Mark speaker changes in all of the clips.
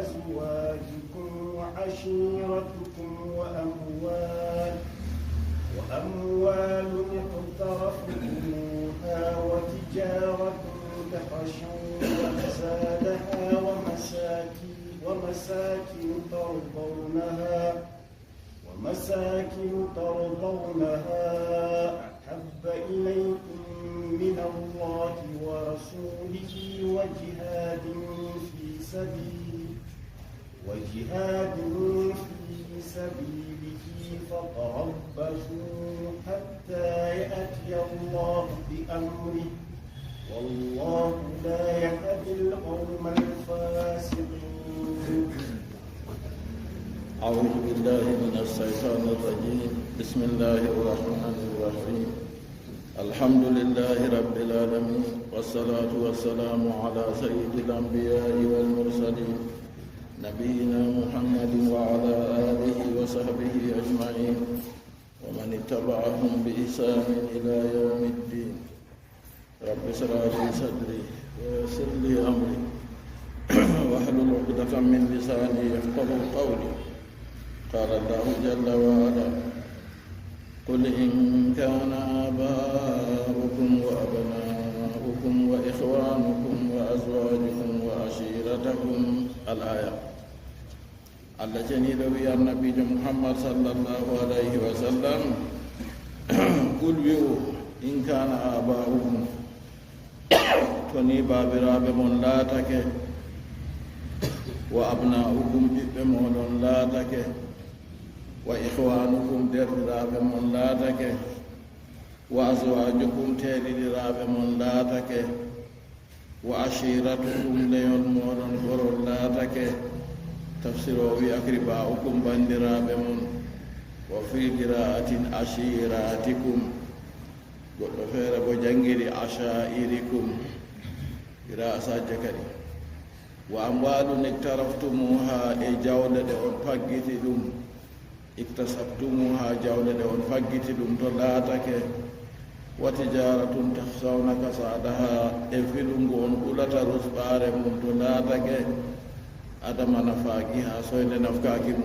Speaker 1: أزواجكم وعشيرتكم وأموال اقترفتموها وتجارة تخشون كسادها ومساكن ترضونها أحب إليكم من الله ورسوله وجهاد في سبيله فتربصوا حتى يأتي الله بأمره والله لا يهدي القوم الفاسقين.
Speaker 2: أعوذ بالله من الشيطان الرجيم. بسم الله الرحمن الرحيم. الحمد لله رب العالمين والصلاة والسلام على سيد الأنبياء والمرسلين نبينا محمد وعلى آله وصحبه أجمعين ومن اتبعهم بإحسان إلى يوم الدين. رب اشرح لي صدري ويسر لي أمري واحلل عقدة من لساني يفقهوا قولي. قال الله جل وعلا: قل إن كان آباؤكم وأبناؤكم وإخوانكم وأزواجكم وعشيرتكم. الآية. التي نيدوي النبي محمد صلى الله عليه وسلم قل بيو إن كان آباؤكم تني بابراب من لا تكه وأبناؤكم بمن لا تكه وإخوانكم درراب من لا تكه وأزواجكم تيرراب من لا تكه وعشيرتكم ليون مولون غرور لا تكه تفسيروا بأقرباؤكم بندراب من وفي قراءة عشيراتكم وفير بجنجر عشائركم قراءة ساجكري. وأموال اقترفتموها جولة فقتلهم اكتسبتموها جولة فقتلهم تلاتك وتجارة تخشون كسادها افلون قلة رسبار من تلاتك أدم نفاقها سوين نفقاكم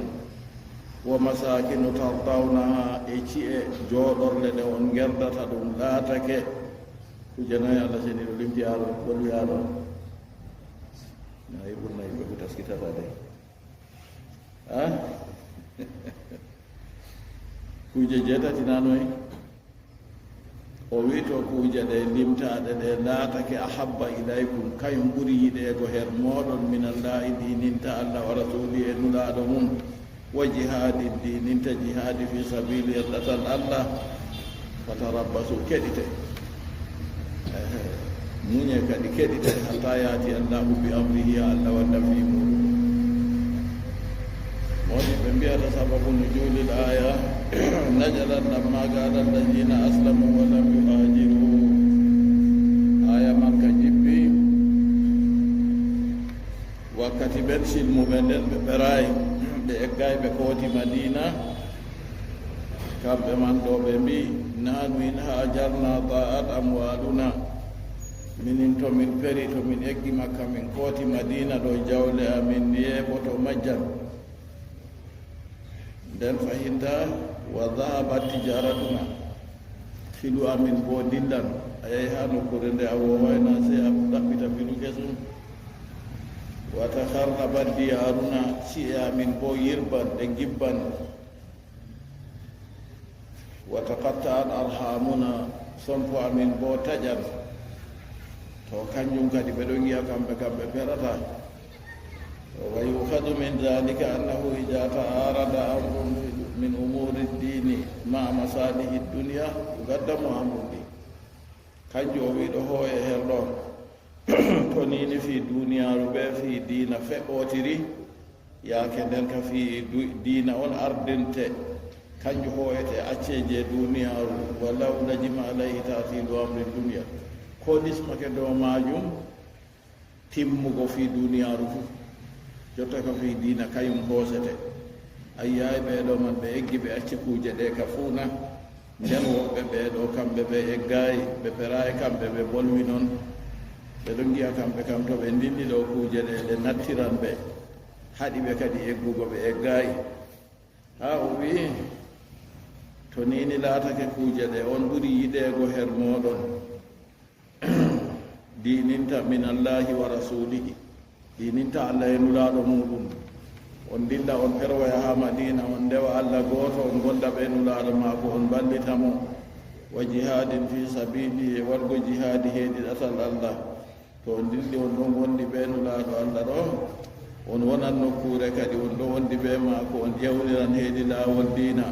Speaker 2: ومساكن ترضونها إيشي جودر لدون غردة دون لاتك كجنا يالا سيني لم تيارو ولو يارو na ibu kutas kita tadi. Kuje jeta tinanoi o wito kuje de limta de lata ke ahabba ilaykum kayum buri de go her modon min Allah dininta Allah wa rasuli enula mun wa jihadi dininta jihadi fi sabili Allah fatarabbasu kedite munye kadi kedite hatta yati Allah bi amrihi Allah wa nafimu. Modi pembia da sababu nuzulil aya najalan lamma qala alladhina aslamu wa lam yuhajiru. Aya maka jibbi wakati bensil mubendel be beray be eggay be koti Madina kambe man do be mi nanu in hajarna ta'at amwaluna minin to min peri to min eggi makka min kooti Madina ɗo jawle amin yeɓoto majjan nden fahinta wa dhahabat tijaratuna filu amin bo dillan a yahi ha nokkure nde a wowayna sey a ɗaɓɓita filu kesum wa taharrabat diyaruna ci'e amin bo yirban ɗe gibban wa taqatta'at arhamuna sonpo amin bo taƴan to kanjum kadi ɓeɗo giya kamɓe perata wa yukhadu min dhalika annahu ija ta'arada amrun min umuri ddini ma masalihi dunya yuqaddamu amruɗi kanjum o wiɗo hooye herɗo to nini fi duniyaru ɓe fi dina feɓɓotiri yaake nden ka fi dina on ardinte kanjum hooyete acceje duniyaru wallaw najima alayhi tatilu amri dunya ko nismake dow majum timmugo fi duniyaru fu jotta ka fi dina kayum hoosete ayyaye ɓeɗo man ɓe eggi ɓe acci kuje ɗe ka fuuna nden woɓɓe ɓeɗo kamɓe ɓe eggayi ɓe perayi kamɓe ɓe bolwi noon ɓeɗo giya kamɓe kam to ɓe ndinni ɗo kuje ɗe ɗe nattiran ɓe haɗi ɓe kadi eggugo ɓe eggayi ha o wi to nini laatake kuuje ɗe on ɓuri yiɗeego her moɗon dininta min allahi wa rasulihi dininta allah e nulaaɗo muɗum on dilla on perwoya ha madina on ndewa allah gooto on gonda ɓe nulaaɗo maako on ballitamo wa jihadin fi sabili e waɗgo jihadi heedi ɗatal allah to on dilli on ɗon wondi ɓe nulaaɗo allah ɗo on wonan nokkure kadi on ɗo wondi ɓe maako on ƴewliran heedi laawol diina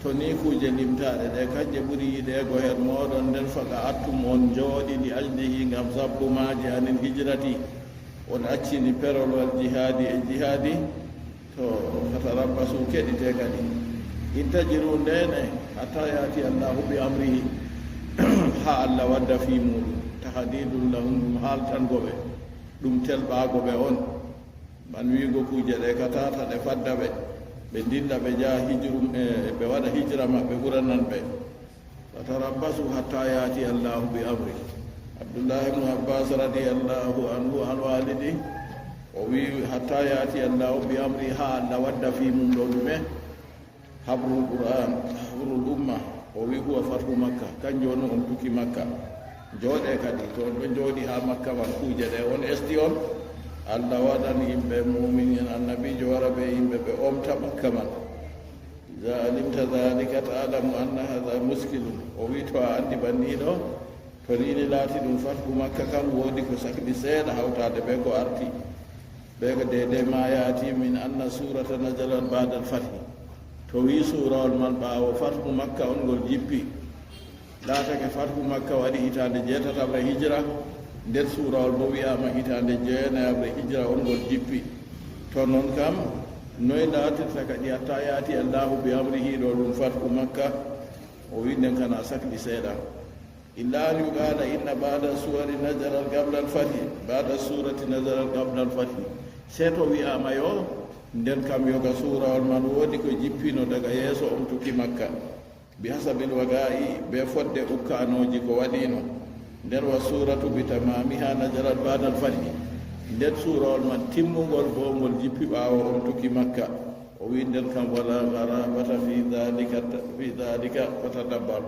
Speaker 2: to ni kuuje limtaɗe ɗe kanje ɓuri yiɗeego her moɗon nden faga attum on jooɗi li ajlihi ngam sabbumaji anin hijrati on accini perolwal jihadi e jihadi to fatarabbasu keɗite kadi intajiru ndene hatta yaati allahu bi amrihi ha allah wadda fi muɗum tahdidul lahum ɗum haaltangoɓe ɗum telɓagoɓe on man wiigo kuuje ɗe ka tata ɗe fadda ɓe ɓe dilla ɓe jaha hijrum ɓe waɗa hijra maɓɓe ɓuranan ɓe fatarabbasu hatta yaati allahu bi amrihi abdoullahi ibnu abbas radiallahu anhu an walidi o wi hatta yaati allahu bi amri ha allah wadda fi mum ɗo ɗume habrul qur'an habrul umma o wi huwa fathu makka kanjum woni on tuki makka jooɗe kadi to on ɓe jooɗi ha makka man kuuje ɗe on esti on allah waɗan yimɓe muminin annabijo wara ɓe yimɓe ɓe omta makka man iza alimta dhalika ta'lamu anna hadha muskilun o wi to a andi banniɗo to rini laati ɗum fathu makka kam woodi ko sakli seeɗa hawtade ɓe ko arti ɓe ko dede ma yaati min anna surata najalan ba'da al-fathi to wi surawol man ɓaawo fathu makka on ngol jippi laatake fathu makka waɗi hitande jeetataɓre hijra nder surawol bo wiyama hitande jeenayaɓre hijra on ngol jippi to noon kam noy laatirta kadi hatta yaati allahu bi amrihi ɗo ɗum fathu makka o wi nden kana sakli seeɗa illa an yuqala inna ba'da suwari najaral qabla al-fathi ba'da surati najaral qabla al-fathi se to wiyama yo nden kam yoga surawol man woodi ko jippino daga yeeso on tuki makka bi hasabil waga'i be fodde ukkanoji ko waɗino nder wa suratu bi tamamiha najarat ba'da al-fathi nden surawol man timmugol bo ngol jippi ɓaawo on tuki makka o wi nden kam wala garabata fi dhalika fatadabbar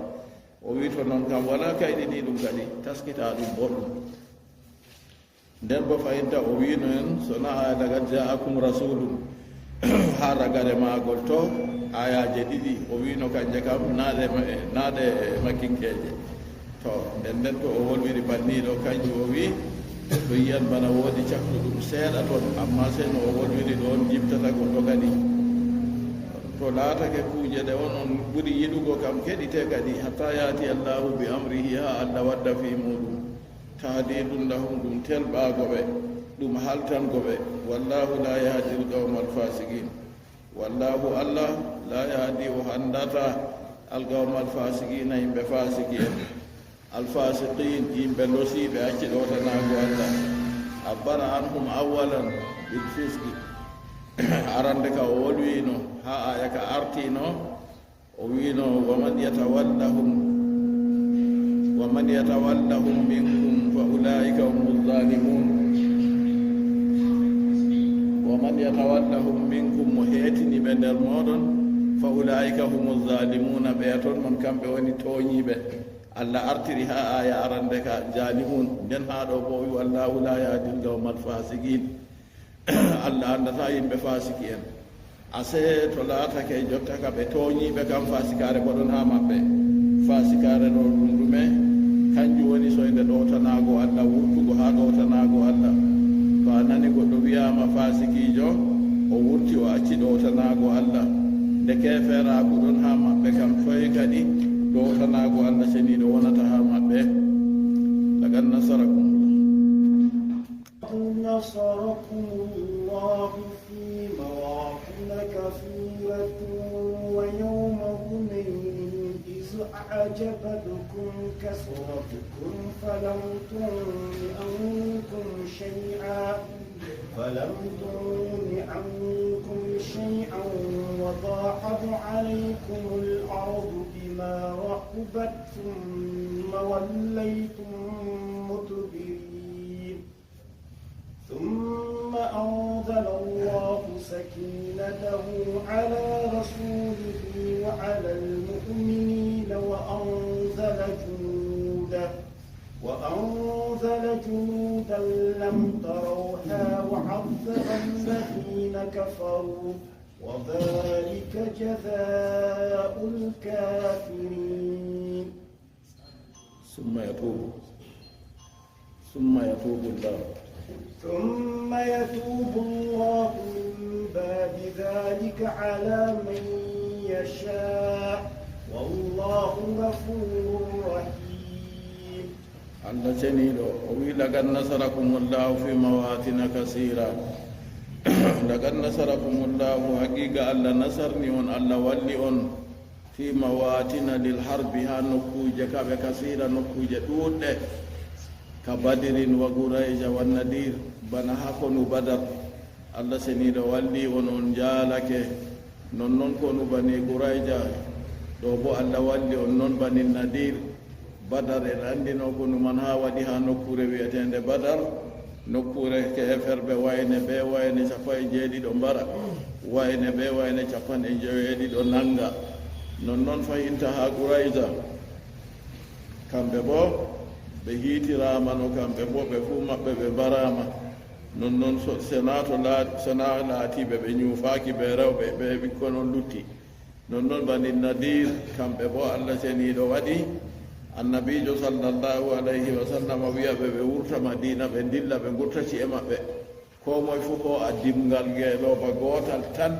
Speaker 2: o wi to noon kam wala kayɗini ɗum kadi taskita ɗum boɗɗum nden bo fayinta o wino en sona aya daga ja'akum rasulum ha ragare maagol to ayaje ɗiɗi o wino kanje kam naade makkinkeje to nden to o wolwiri banniɗo kanjum o wi to yiyan bana woodi cakluɗum seeɗa toon amma seno o wolwiri ɗon jibtata ko to kadi to laatake kuuje ɗe on on ɓuri yiɗugo kam keɗite kadi hatta yaati allahu bi amrihi ha allah wadda fi muɗum tahdidun lahum ɗum telɓagoɓe ɗum haltangoɓe wallahu la yahdi alqawma alfasiqin wallahu allah la yahdi o handata alqawma alfasiqina yimɓe fasiki en alfasiqin yimɓe losiɓe acciɗotanago allah abbara anhum awalan bil fiski arande ka o wolwino ha aya ka artino o wino waman yatawallahum minkum fa ulaika humuz zalimun waman yatawallahum minkum mo heetiniɓe nder moɗon fa ulaika humuz zalimuna ɓe toon mon kamɓe woni tooñiɓe allah artiri ha aya arande ka jalimun nden ha ɗo bo wi wallahu la yahdil qawmal fasiqin allah andata yimɓe fasiki en ase to laatake jotta ka ɓe tooñiɓe kam fasikare boɗon ha maɓɓe fasikare ɗo ɗum ɗume kanjum woni soyde ɗowtanago allah wurtugo ha ɗowtanago allah to a nani goɗɗo wiyama fasikijo o wurti o acci ɗowtanago allah nde keferaku ɗon ha maɓɓe kam toye kadi ɗowtanago allah seniɗo wonata ha maɓɓe lagan nasarakum
Speaker 1: نصركم الله في مواطن كثيرة ويوم حنين إذ أعجبتكم كثرتكم فلم تغن عنكم شيئا وضاقت عليكم الأرض بما رحبت ثم وليتم مدبرين ثم أنظركم فأنزل الله سكينته على رسوله وعلى المؤمنين وأنزل جنودا لم تروها وعذب الذين كفروا وذلك جزاء الكافرين.
Speaker 2: ثم يتوب الله من بعد ذلك على من يشاء والله غفور رحيم. الله جنيلو ويلقد نصركم الله في مواطن كثيرة لقد نصركم الله حقيقة الله نصرني الله ولي في مواطن للحرب ها نكوجة كثيرة نكوجة دود كبدر وقريش والنذير بنا هكونو بدر الله سنيد ولي ونون جالك نون كونو بني قريش دوبو الله ولي ونون بني النذير بدر الأندي نكونو من ها وديها نكورة ويتند بدر نكورة كهفر بوين بوين شفاي جديد أمبارا وين بوين شفان جديد أنانغا نون فهمتها قريش كم ببو ɓe hiitirama no kamɓe bo ɓe fuu maɓɓe ɓe mbarama non sena laatiɓe ɓe ñuufaki ɓe rewɓe ɓe ɓikkono lutti non bani nadir kamɓe bo allah seniɗo waɗi annabijo sallllahu alayhi wa sallam wiya ɓe wurta madina ɓe dilla ɓe gurta ci'e maɓɓe ko moye fof o a dimgal ngeeloba gootal tan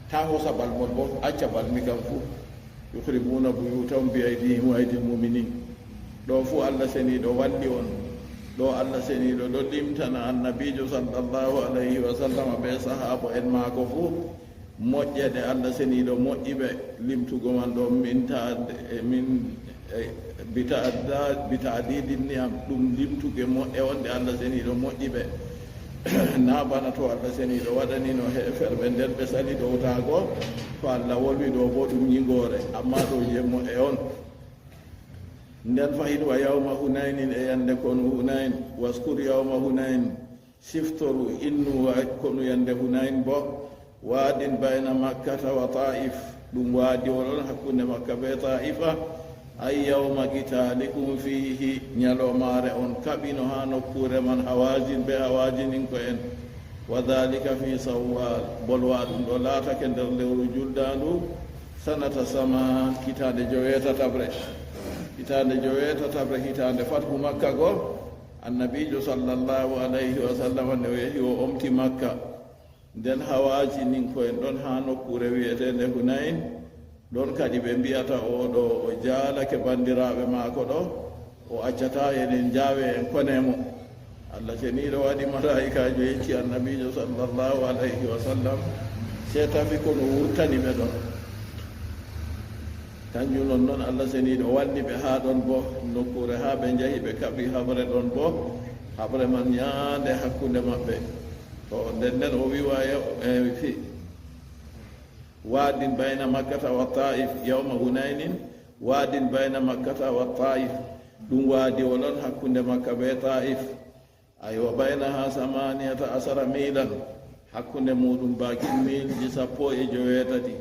Speaker 2: ta hosa balmol bo acca balmi kam fuu yuhribuna buyutahum bi aydihim wa aydil muminin ɗo fuu allah seniɗo walli on ɗo allah seniɗo ɗo limtana annabijo sallllahu alayhi wa sallam ɓe sahaba en maako fuu moƴƴede allah seniɗo moƴƴiɓe limtugo man ɗo bitadidiniyam ɗum limtuge moƴƴe wonde allah seniɗo moƴƴiɓe na bana to allah seniɗo waɗanino heferɓe nden ɓe sali ɗowtago to allah wolwi ɗo bo ɗum ñigore amma ɗo jemmo e on nden fayin wa yawma hunaynin e yande kono hunayn waskur yawma hunayn siftoru innu kono yande hunayn bo waadin bayna makkata wa ta'if ɗum waadi olon hakkunde makka be ta'ifa ay yawma qitalikum fihi ñalomare on kaɓino ha nokkure man hawajin be hawajinin ko en wa dhalika fi sawwal bolwa ɗum ɗo laatake nder lewru juldandu sanata sama kitande jowetatabre hitande fathu makka go annabijo sallllahu alayhi wa sallam ne yehi o omti makka nden hawaji nin koyen ɗon ha nokkure wiyetende hunayn ɗon kadi ɓe mbiyata oɗo o jaalake bandiraɓe maako ɗo o accata enen jaawe en konemo allah ceniɗo waɗi malaikajo yecci annabijo sallllahu alayhi wa sallam se tawi kono wurtani ɓe ɗon kanjum noon allah seniɗo walli ɓe ha ɗon bo nokkure ha ɓe jahi ɓe kaɓi haɓre ɗon bo haɓre man ñaande hakkunde maɓɓe to nden o wiwa waadin bayna makkata wa ta'if yawma hunaynin waadin bayna makkata wa ta'if ɗum waadi olon hakkunde makka be ta'if aywa baynaha 18 milan hakkunde muɗum bakin milji 17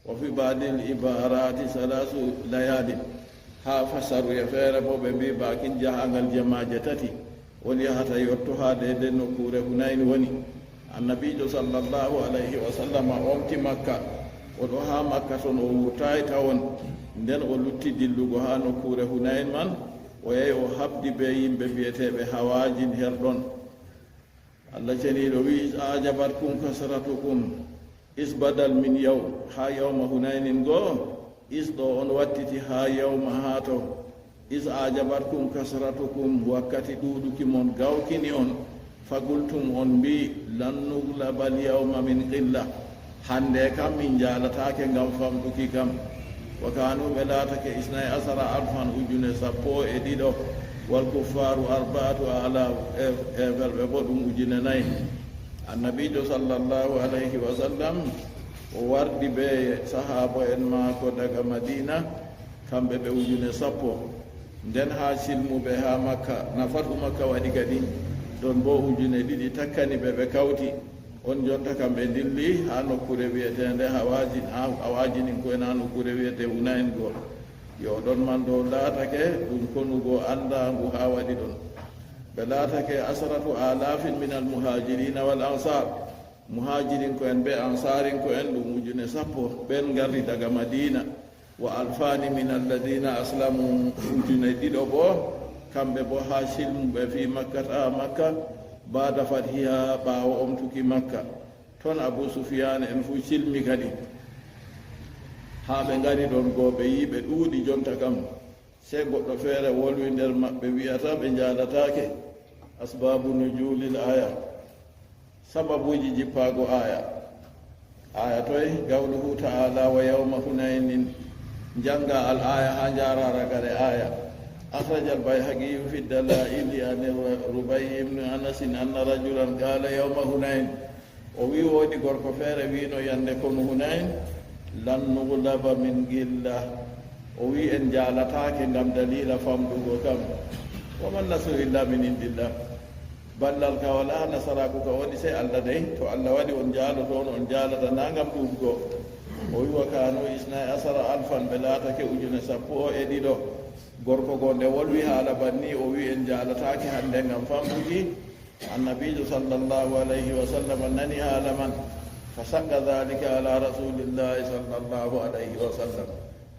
Speaker 2: wa fi badil ibarati 3 layali ha fasaru e feere bo ɓe mbi bakin jahangal jamaje 3 woni yahata yotto ha dede nokkure hunayni woni annabijo sallllahu alayhi wa sallam omti makka oɗo ha makka toon o wurtayi tawon nden o lutti dillugo ha nokkure hunayn man o yehi o habdi be yimɓe mbiyeteɓe hawajin her ɗon allah ceniɗo wi ajabatkum kasratukum is badal min yaw ha yawma hunaynin goo is ɗo on wattiti ha yawma ha to is ajabatkum kasratukum wakkati ɗuɗuki mon gawkini on fagultum on mbi lan nuglabal yawma min qilla hande kam min jalatake ngam famɗuki kam wa kanu ɓe laatake 12 alfan ujune 12 wal kuffaru 4,000 e verɓe bo ɗum 4,000 annabijo sallllahu alayhi wa sallam o wardi ɓe sahaba en maako daga madina kamɓe ɓe 10 nden ha silmuɓe ha makka nafatu makka waɗi kadi ɗon bo 2,000 takkani ɓe kawti o on jonta kamɓe dilli ha nokkure wiyetende hawajinin koyen ha nokkure wiyete Hunayn go yo ɗon man dow laatake ɗum konugo andangu ha waɗi ɗon ɓe laatake asratu alafin min almuhajirina wal ansar muhajirin ko en ɓe ansarin ko en ɗum ujune sappo ɓen garri daga madina wa alfani min alladina aslamu ujune ɗiɗo bo kamɓe bo ha silmuɓe fi makkata makka bada fatiha ɓaawo omtuki makka toon Abu Sufyan en fuu silmi kadi haa ɓe ngari ɗon goo ɓe yii ɓe ɗuuɗi jonta kam se goɗɗo feere wolwi nder maɓɓe wiyata ɓe njaalataake asbabu nujulil aya sababuji jippaago aya toye gawluhu ta'ala wa yawma hunaynin janga al aya ha jarara gare aya أخرج البيهقي في الدلائل عن ربيع بن أنس أن رجلا قال يوم هنين ووي ودي غوركو فere wino yande kono Hunayn lan nughlaba min gilla o wi en jaalatake ngam dalila famdugo kam wa man nasru illa min indillah ballal ka wala nasaraku ka woni sai Allah dai to Allah wadi on jaalo toon on jaalata nangam ɗuɗgo o wi wa kanu isna asara alfan belatake ujune sappo e ɗiɗo gorko gonde wolwi haala banni o wi en jaalatake hande ngam famduki annabijo sallallahu alayhi wa sallam nani haala man fa sagga dhalika ala rasulillahi sallallahu alayhi wa sallam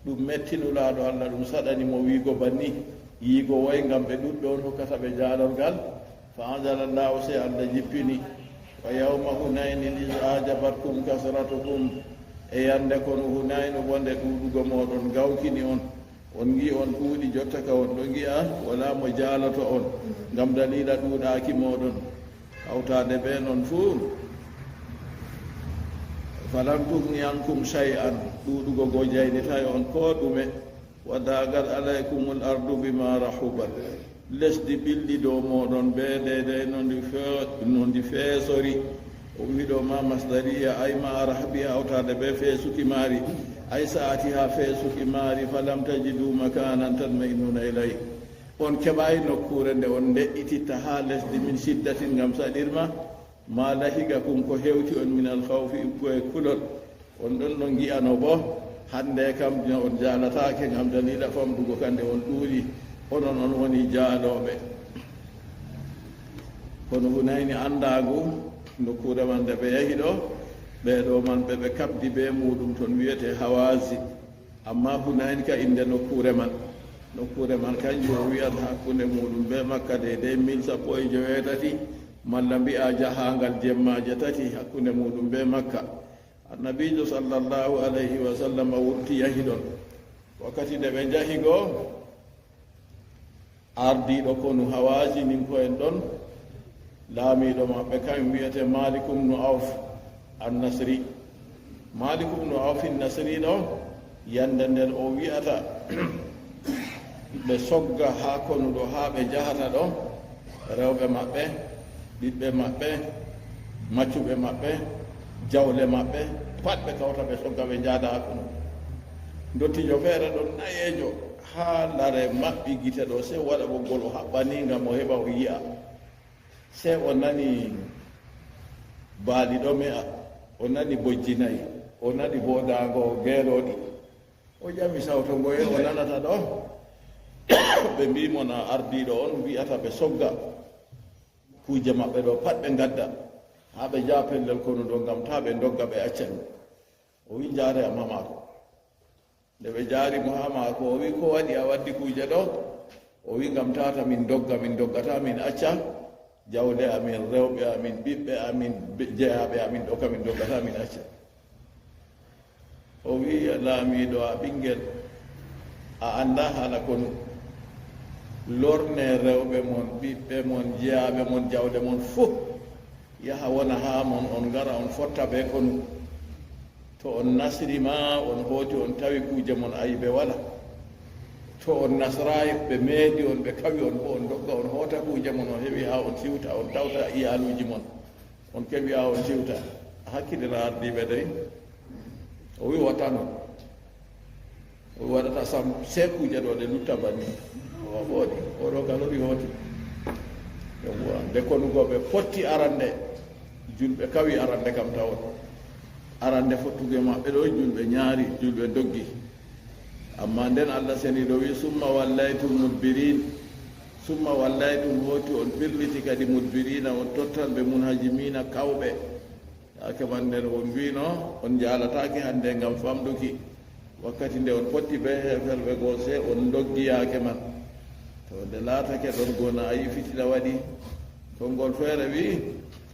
Speaker 2: ɗum mettinulaɗo Allah ɗum saɗani mo wiigo banni yiigo woy ngam ɓe ɗuɗɓe on hokkata ɓe jaalorgal fa anzala llahu se Allah jippini wa yawma hunaynin iz ajabatkum kasratukum e yande kono Hunaynu wonde ɗuɗugo moɗon gawkini on gi on ɗuuɗi jotta ka on ɗo gi'a wala mo jaaloto on ngam dalila ɗuuɗaki moɗon hawtade ɓe noon fuu falan tugni ankum shay'an ɗuuɗugo go jaynita on ko ɗume wa dagat alaykumul ardu bima rahubat lesdi ɓilɗi dow moɗon ɓe dede nondi feesori o wiɗo ma masdariya ay ma rahbi hawtade ɓe feesuki maari ay saati ha feesuki maari falam tajidu makanan tanmainuna ilay on keɓayi nokkure nde on deƴƴititta ha lesdi min siddatin ngam saɗirma ma lahiga kum ko hewti on min alhawfi koye kulol on ɗon no gi'ano bo hande kam on jaalatake ngam dalila famdugo kande on ɗuuɗi onon on woni jaaloɓe kono Hunayni andagu nokkure man nde ɓe yahi ɗo ɓeɗo man ɓe kabdi be muɗum toon wiyete Hawazi amma Hunayn ka inde nokkure man kanjum o wiyata hakkunde muɗum be Makka de 1018 malla mbi'a jahangal jemmaje tati hakkunde muɗum be Makka annabijo sallallahu alayhi wa sallam wurti yahi ɗon wakkati nde ɓe jahi goo ardiɗo konu Hawazi nin ko en ɗon laamiɗo maɓɓe kam wiyete Malikum nu Auf annasri Malikum nu Auf nasri ɗo yande nden o wiyata ɓe sogga ha konuɗo ha ɓe jahata ɗo rewɓe maɓɓe ɓiɓɓe maɓɓe maccuɓe maɓɓe jawle maɓɓe pat ɓe kawta ɓe sogga ɓe jaada ha kono dottijo feere ɗon nayejo ha lare maɓɓi gite ɗo se waɗa ɓoggol o haɓɓani ngam o heɓa o yi'a se o nani baali ɗo me'a o nani bojji nayi o nani bodago geeroɗi o ƴami sawto ngoye o nanata ɗo ɓe mbimo na ardiɗo on wiyata ɓe sogga kuje maɓɓe ɗo pat ɓe gadda ha ɓe jaa pellel kono ɗo ngam ta ɓe dogga ɓe accani o wi jaare amma maako nde ɓe jaari mo ha maako o wi ko waɗi a waddi kuje ɗo o wi ngam tata min doggata min acca jawle amin rewɓe amin ɓiɓɓe amin jeyaɓe amin ɗo kamin doggata min acca o wi laamiɗo a ɓinguel a anda haala kono lorne rewɓe mon ɓiɓɓe mon jeyaɓe mon jawle mon fof yaha wona ha mon on gara on fotta ɓe konu to on nasrima on hooti on tawi kuje mon ayiɓe wala to on nasrayi ɓe meedi on ɓe kawi on bo on dogga on hoota kuje mon on heeɓi ha on siwta on tawta iyaluji mon on keɓi ha on siwta a hakkillira ardiɓe dey o wi watta noon o waɗata sam se kuje ɗo ɗe lutta banni o hooɗi oɗo galori hooti yowwa nde konugoɓe potti arande julɓe kawi arande kam tawon arande fottuge maɓɓe ɗo julɓe ñaari julɓe doggi amma nden Allah seniɗo wi summa wallaytum mudbirin summa wallaytum hoti on ɓirliti kadi mudbirina on tottalɓe munhajimina kawɓe ake man nden on wino on jalataki hande ngam famɗuki wakkati nde on potti ɓe heferɓe goo se on doggiyake man to nde laatake ɗon gona a yifitila waɗi konngol feere wi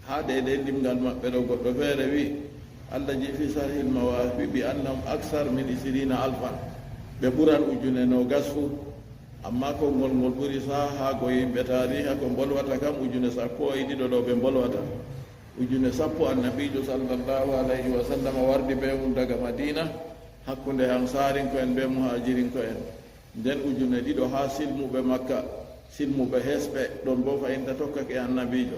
Speaker 2: ha ɗeɗe limgal maɓɓe ɗo goɗɗo feere wi Allah jifi sahil mawafi bi annahum aksar min 20 alfan ɓe ɓuran ujune no gas fu amma konngol ngol ɓuri sahago yimɓe tariha ko bolwata kam ujune 12 ɗo ɓe bolwata ujune 10 annabijo sallallahu alayhi wa sallam wardi ɓe mum daga madina hakkunde ansarinko en ɓe muhajirinko en nden ujune 2 ha silmuɓe makka silmuɓe hesɓe ɗon bo fayinta tokkake annabijo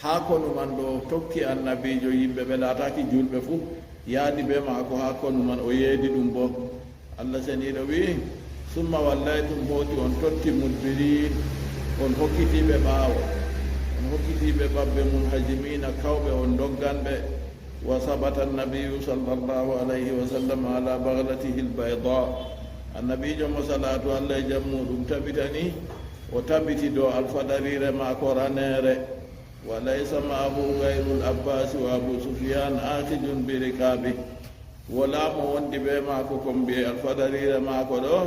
Speaker 2: ha konu man ɗo tokki annabijo yimɓe ɓe laataki julɓe fuu yaadi ɓe maako ha konu man o yeedi ɗum bo Allah seniɗo wi summa wallaytum hoti on totti mudbirin on hokkitiɓe ɓaawo on hokkitiɓe ɓabɓe munhajimina kawɓe on dogganɓe wa sabata annabiyu sallallahu alayhi wa sallam ala baglatihi lbayda annabijo mo salatu Allah e jammu ɗum tabitani o tabiti dow alfadarire maako ranere wa laysa maahu gayru l-abbasi wa abu sufyan akhijun bi rikabi wala mo wondi ɓe maako kon mbiye alfadarire maako ɗo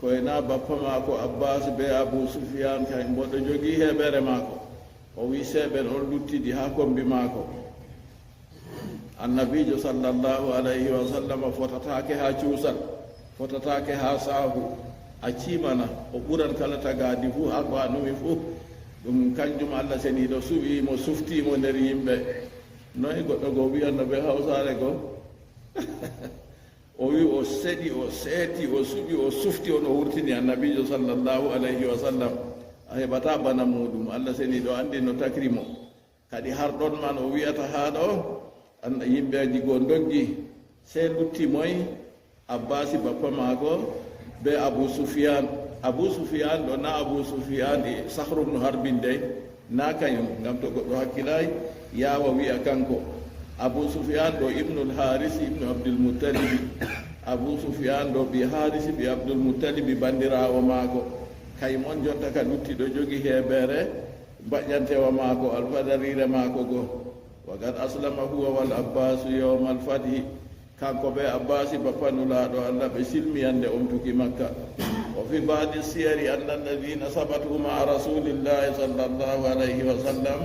Speaker 2: koyna bappa maako abbas be abu sufyan kay mboɗo jogii heɓere maako o wi seɓen on luttidi ha kombi maako annabijo sallallahu alayhi wa sallam fotatake ha cuusal fotatake ha saahu a cimana o ɓuran kala tagadi fuu ha ko anumi fuu ɗum kanjum Allah seniɗo suɓimo suftimo nder yimɓe noyi goɗɗo go wiyanno ɓe hawsare go o wi o seɗi o seeti o suɓi o sufti on o wurtini annabijo sallallahu alayhi wa sallam a heɓata bana muɗum Allah seniɗo andi no takrimo kadi har ɗon man o wiyata ha ɗo yimɓeji go doggi sey lutti moy abbasi bappa maako be abu sufyan ɗo na abu sufyan e sahru bnu harbin dey na kañum ngam to goɗɗo hakkilay yawa wi'a kanko abu sufyan ɗo ibnul harisi ibnu abdulmutalibi abu sufyan ɗo ɓi harisi ɓi abdulmutalibi bandirawo maako kaymon jonta ka lutti ɗo jogi heɓere mbaƴƴantewa maako alfadarire maako go wagad aslama huwa wal abbasu yawma alfathi kanko ɓe abbasi bappanulaɗo Allah ɓe silmiyande omtuki makka wa fi badi siyari anna alladina sabatu ma rasulillahi sallallahu alayhi wa sallam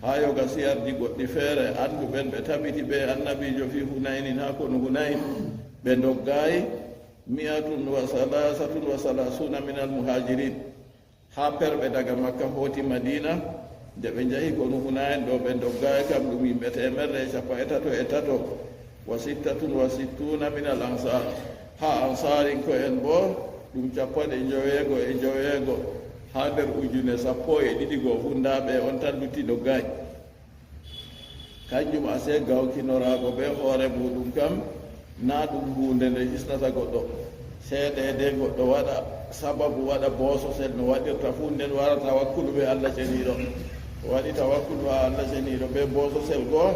Speaker 2: ha yoga siyarji goɗɗi feere anduɓen ɓe tabiti ɓe annabijo fi hunaynin ha kono hunayn ɓe doggayi 133 min almuhajirin ha perɓe daga makka hoti madina nde ɓe jahi kono hunayn ɗo ɓe doggayi kam ɗum yimɓe 133 wa 66 min al ansar ha ansarin ko en bo ɗum 90 ha nder ujune 12 go fundaɓe on tan lutti doggayi kanjum ase gawkinorago ɓe hoore muɗum kam na ɗum hunde nde hisnata goɗɗo seeɗede goɗɗo waɗa sababu waɗa boososel no waɗirta fu nden warata wakkulu ɓe Allah ceniɗo waɗi tawakkulu ha Allah ceniɗo ɓe boososel goo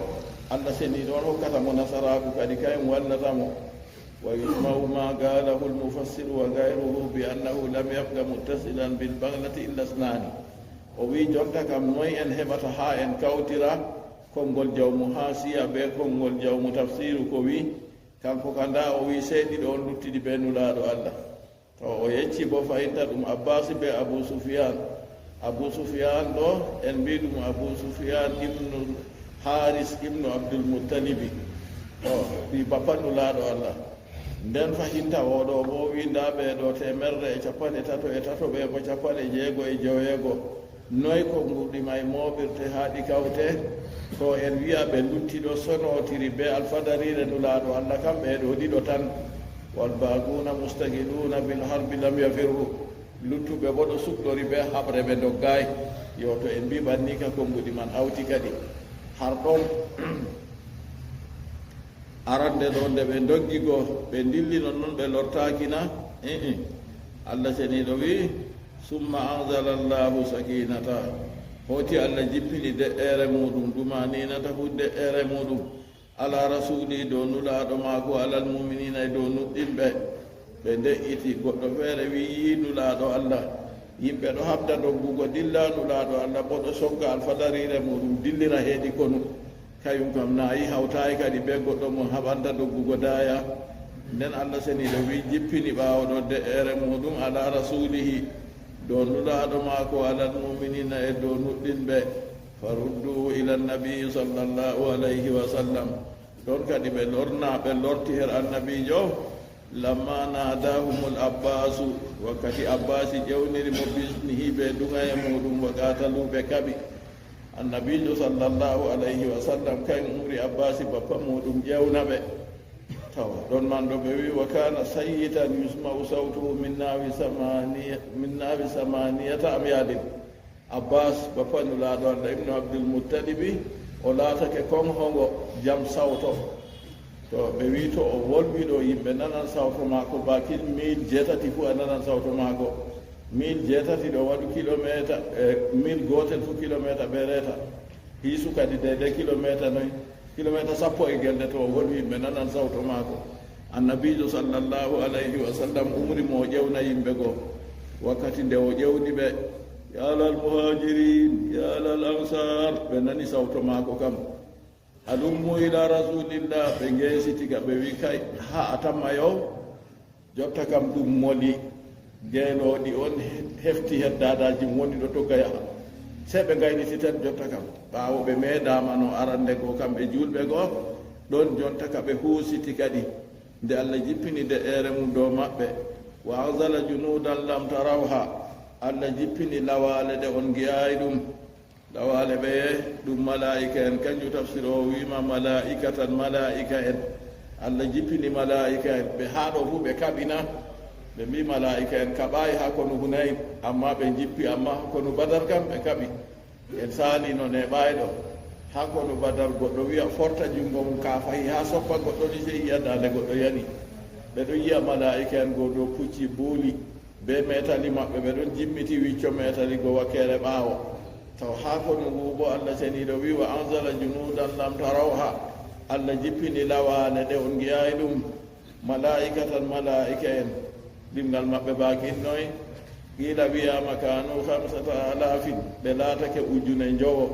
Speaker 2: Allah seniɗo on hokkata mo nasaraku kadi kayen wallatamo wa yusmau ma galahu lmufassiru wa gayruhu bi annahu lam yabqa muttasilan bilbaglati illa snani o wi jonta kam noy en heɓata ha en kawtira konngol jawmu hasiya ɓe konngol jawmu tafsiru ko wi kanko kanda o wi seeɗiɗo on luttiɗi ɓe nulaɗo Allah to o yecci bo fayinta ɗum abbasi ɓe abu sufyan ɗo en mbi ɗum abu sufyan ibnu haris ibnu abdulmutalibi o ɓi bappanulaɗo Allah nden fahinta oɗo bo windaɓe ɗo 133 ɓe bo 60 noy ko nguɗima e moɓirte haaɗi kawte ko en wiya ɓe luttiɗo sonotiri be alfadarire nulaɗo Allah kam ɓeɗo ɗiɗo tan walbaguna mustagiluna bil harbi lam yafirru luttuɓe bo ɗo suɗɗori ɓe haɓre ɓe doggayi yo to en mbi ɓanni ka konguɗi man hawti kadi har ɗon arande ɗo nde ɓe doggigo ɓe dillino noon ɓe lortakina Allah ceniɗo wi summa anzala llahu sakinata hoti allah jippini de'ere muɗum ɗumaninata fu de'ere muɗum ala rasuli do nulaɗo maako alal muminina e dow nuɗɗinɓe ɓe de'iti goɗɗo feere wi nulaɗo allah yimɓe ɗo habda doggugo dilla nulaɗo allah bo ɗo sogga alfadarire muɗum dillira heeɗi konu kayum kam nayi hawtayi kadi ɓe goɗɗo mo haɓanta doggugo daya nden allah seniɗo wi jippini ɓawoɗo de'ere muɗum ala rasulihi do nulaɗo maako alal muminina e dow nuɗɗinɓe faruddu ila nabii sallllahu alayhi wa sallam ɗon kadi ɓe lorna ɓe lorti her annabijo lamma nadahumul abbasu wakkati abbasi ƴewniri mo bisnihi ɓe ɗuga e muɗum wa qataluɓe kaɓi annabijo sallllahu alayhi wa sallam kayen umri abbasi bappa muɗum ƴewna ɓe tawa ɗon man ɗo ɓe wi wa kana sayyitan yusma'u sawtuhu min nawi samaniyata amyadin abbas bappa nulaɗo allah ibnu abdulmuttalibi o laatake kon hongo jam sawto to ɓe wi to o wolwiɗo yimɓe nanan sawto maako bakil 1000 fu a nanan sawto maako 1000 ɗo waɗu kilométre 1000 gotel fu kilométre ɓe reeta hiisu kadi dede kilométre noyi kilométre 10 e gelde to o wolwi yimɓe nanan sawto maako annabijo sallllahu alayhi wa sallam umri mo ƴewna yimɓe goo wakkati nde o ƴewni ɓe yalal muhajirin yalal ansar ɓe nani sawto maako kam alummu ila rasulillah ɓe ngeesitiga ɓe wi kay ha a tamma yo jotta kam ɗum moli geenoɗi on hefti heddadaji woni ɗo togga yaha se ɓe gayniti tan jotta kam ɓaawo ɓe meeɗamano arande goo kamɓe julɓe goo ɗon jonta ka ɓe huusiti kadi nde allah jippini de'ere mum dow maɓɓe wa anzala junudan lam tarawha allah jippini lawale ɗe on giyayi ɗum lawale ɓe ɗum malaika en kanjum tafsir o wima malaikatan malaika en allah jippini malaika en ɓe haɗo fu ɓe kaɓina ɓe mbi malaika en kaɓayi ha kono hunayi amma ɓe jippi amma kono badar kam ɓe kaɓi en salino neɓayi ɗo ha kono badar goɗɗo wiya forta jungo mum ka fayi ha soppa goɗɗo ni sey yiya dande goɗɗo yani ɓeɗo yiya malaika en go dow pucci buuli be metali maɓɓe ɓe ɗon jimmiti wicco metali go wakkere ɓaawo taw ha kono ngu bo allah seniɗo wi wa anzala junudan lam tarawha allah jippini lawale ɗe on giyayi ɗum malaikatan malaika en ɗimgal maɓɓe bakinnoy qila wiyama kanu 5000 ɓe laatake ujune jowo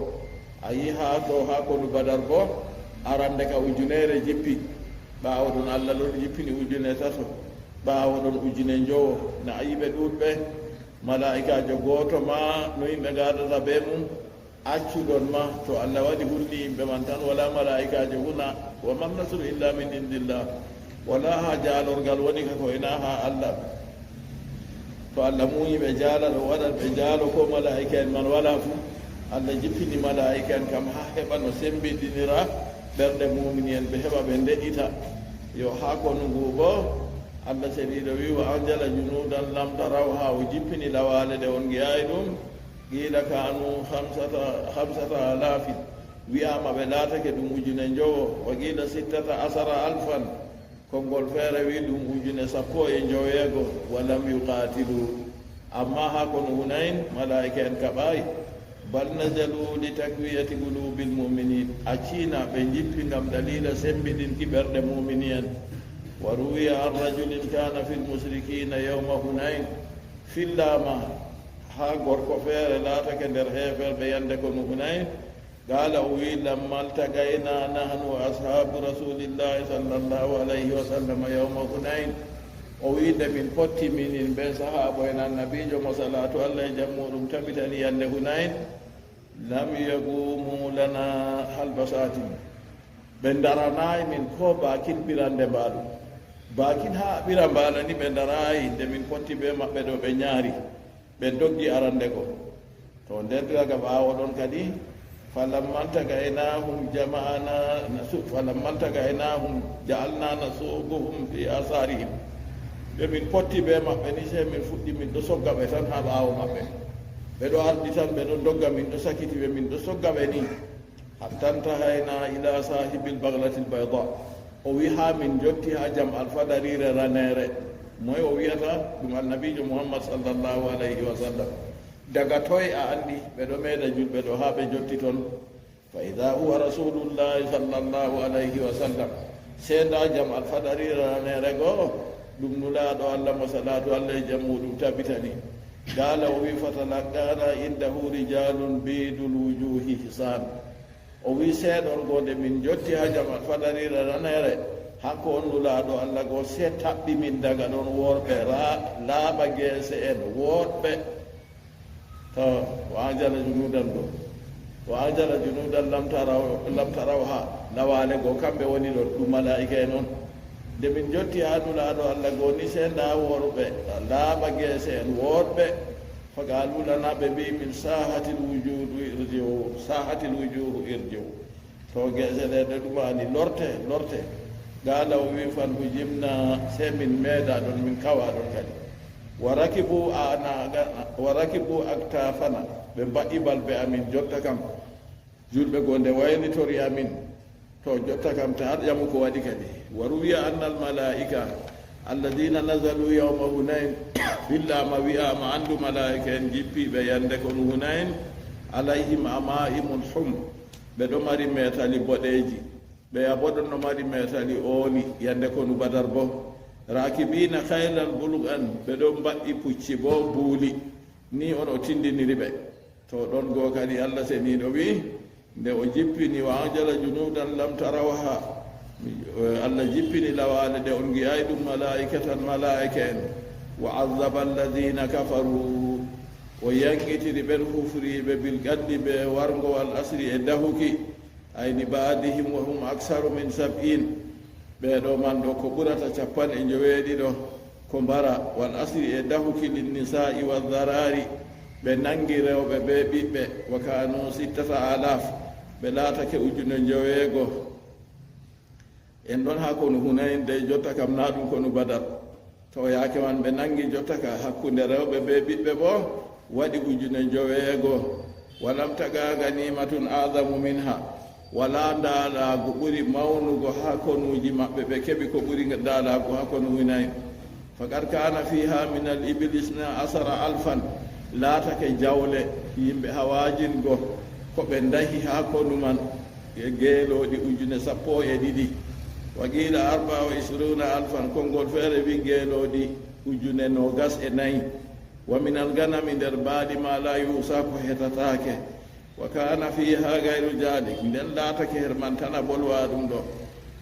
Speaker 2: a yi ha ɗo ha kono badar bo arande ka ujunere jippi ɓaawo ɗon allah ɗon jippini ujune tato ɓaawo ɗon ujune jowo na ayiɓe ɗuɗɓe malaikajo gooto ma no yimɓe gadata ɓe mum accuɗon ma to allah waɗi hulni yimɓe man tan wala malaikajo huna wa man nasru illa min indillah wala ha jaalorgal woni ka ko ena ha allah to allah muyi ɓe jaala ɗo waɗat ɓe jaalo ko malaika en man wala fu allah jippini malaika en kam ha heɓa no sembiɗinira ɓerɗe mumini en ɓe heɓa ɓe ndeɗita yo ha kono ngu bo allah seniɗo wi wa anjala junudan lam tarawha o jippini lawale ɗe on giyayi ɗum qila kanu 5000 wiyama ɓe laatake ɗum ujune jowo wa qila 16,000 konngol feere wi ɗum ujune 19 walam yuqatilu amma ha kono hunayn malaika en kaɓayi bal nazalu li takwiyati qulubil muminin accina ɓe jippi ngam dalila sembiɗinki ɓerɗe mumini en wa ruwiya an rajulin kana fi lmusrikina yawma hunayn fillama ha gorko feere laatake nder heeferɓe yande kono hunayn qala o wi lamma altagayna nahnu wa ashabu rasulillahi sallllahu alayhi wa sallam yawma hunayn o wi nde min potti minin ɓe sahaba en annabijo mo salatu allah e jam muɗum tabitani yande hunayn lam yagumu lana halbasatin ɓe daranayi min ko bakin ɓirande mbaɗum bakin ha ɓira mbala ni ɓe darayi nde min potti ɓe maɓɓe ɗo ɓe ñaari ɓe doggi arande ko to nder daga ɓawo ɗon kadi falamman tagaynahum ja'alna nasuquhum fi asarihim ɓe min potti ɓe maɓɓe ni se min fuɗɗi min ɗo sogga ɓe tan ha ɓawo maɓɓe ɓe ɗo ardi tan ɓe ɗo dogga min ɗo sakiti ɓe min ɗo sogga ɓe ni hattantahayna ila sahibil baglatil bayda o wi ha min jotti ha jam alfadarire ranere moy o wiyata ɗum annabijo muhammad sallllahu alayhi wa sallam daga toy a andi ɓeɗo meeɗa julɓe ɗo ha ɓe jotti toon fa ida huwa rasulullahi sallllahu alayhi wa sallam seeda jam alfaɗariranere goo ɗum nulaɗo allah mo salatu allah e jam muɗum tabitani qala o wi fatalaqana indahu rijalun bidul wujuhi hisan o wi seeɗon gode min jotti ha jam alfaɗariranere hanko on nulaɗo allah goo se taɓɓi min daga ɗon worɓe laaɓa geese en woɗɓe to o anjala junudan ɗo o anjala junudan lamtaraw ha lawale goo kamɓe woni ɗon ɗum malaika e noon nde min jotti ha nulaɗo allah goo ni senda worɓe laaɓa geese en woɗɓe faga lulanaɓe mbi min sahatil wujuhu irjiu to geese ɗe ɗe ɗumani lorte gala o wi fan ko jimna se min meeɗa ɗon min kawa ɗon kadi wa rakibu aktafana ɓe mbaɗi balɓe amin jotta kam julɓe goo nde waynitori amin to jotta kam ta arƴamu ko waɗi kadi wa ruwiya anna al malaika alladina nazalu yawma hunain billama wiyama andu malaika en jippiɓe yande kon hunain alayhim amaimun hum ɓeɗo mari metali boɗeji ɓe yaɓoɗon no mari metali ooni yande konu badar bo rakibina haylal bulugan ɓeɗo mbaɗɗi pucci bo buuli ni on o tindiniri ɓe to ɗon goo kadi allah seniɗo wi nde o jippini wa anjala junudan lam tarawha allah jippini lawale ɗe on giyayi ɗum malaikatan malaika en wa azaba alladina kafaru o yanqitiri ɓen hufriɓe bilqaddi ɓe wargowal asri e dahuki ayni baadihim wa hum aksaru min 70 ɓeɗo man ɗo ko ɓurata 50 ko mbara wal asri e dahuki linnisa'i wa dharari ɓe nangi rewɓe ɓe ɓiɓɓe wa kanu 6000 ɓe laatake 9000 en ɗon ha kono hunayin de jotta kam na ɗum kono badar to yaake man ɓe nangi jotta ka hakkunde rewɓe ɓe ɓiɓɓe bo waɗi 9000 walam taga ganimatun adamu minha wala ndaalaago ɓuri mawnugo ha konuuji maɓɓe ɓe keɓi ko ɓuri ndaalaago ha kono hunayin faqad kana fiha min al iblisna 10,000 laatake jawle yimɓe hawajingo ko ɓe dahi ha konu man e geelooɗi 12,000 wa qila 24,000 konngol feere wi geelooɗi 24,000 wa min al ganami nder baaɗi ma la yusa ko hetataake wa kana fiha gayru jalik nden laatake her man tan a bolwa ɗum ɗo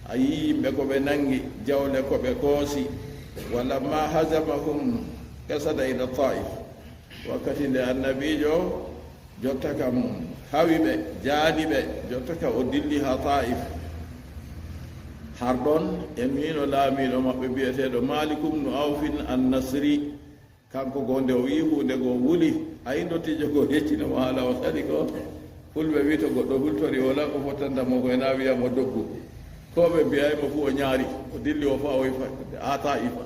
Speaker 2: a yi yimɓe ko ɓe nangi jawle ko ɓe koosi walamma hajamahum kasada ila taif wakkati nde annabijo jotta kam hawi ɓe jaali ɓe jotta ka o dilli ha taif har ɗon e mino laamiɗo maɓɓe biyeteɗo malikum no awfin an nasri kanko gonde o wi hunde goo wuli ayi dottijo goo yeccinamo haala o sali ko fulɓe wi to goɗɗo hultori wala ko fottantamo koye na wiyamo doggu ko ɓe mbiyaymo fo o ñaari o dilli o fa o a taifa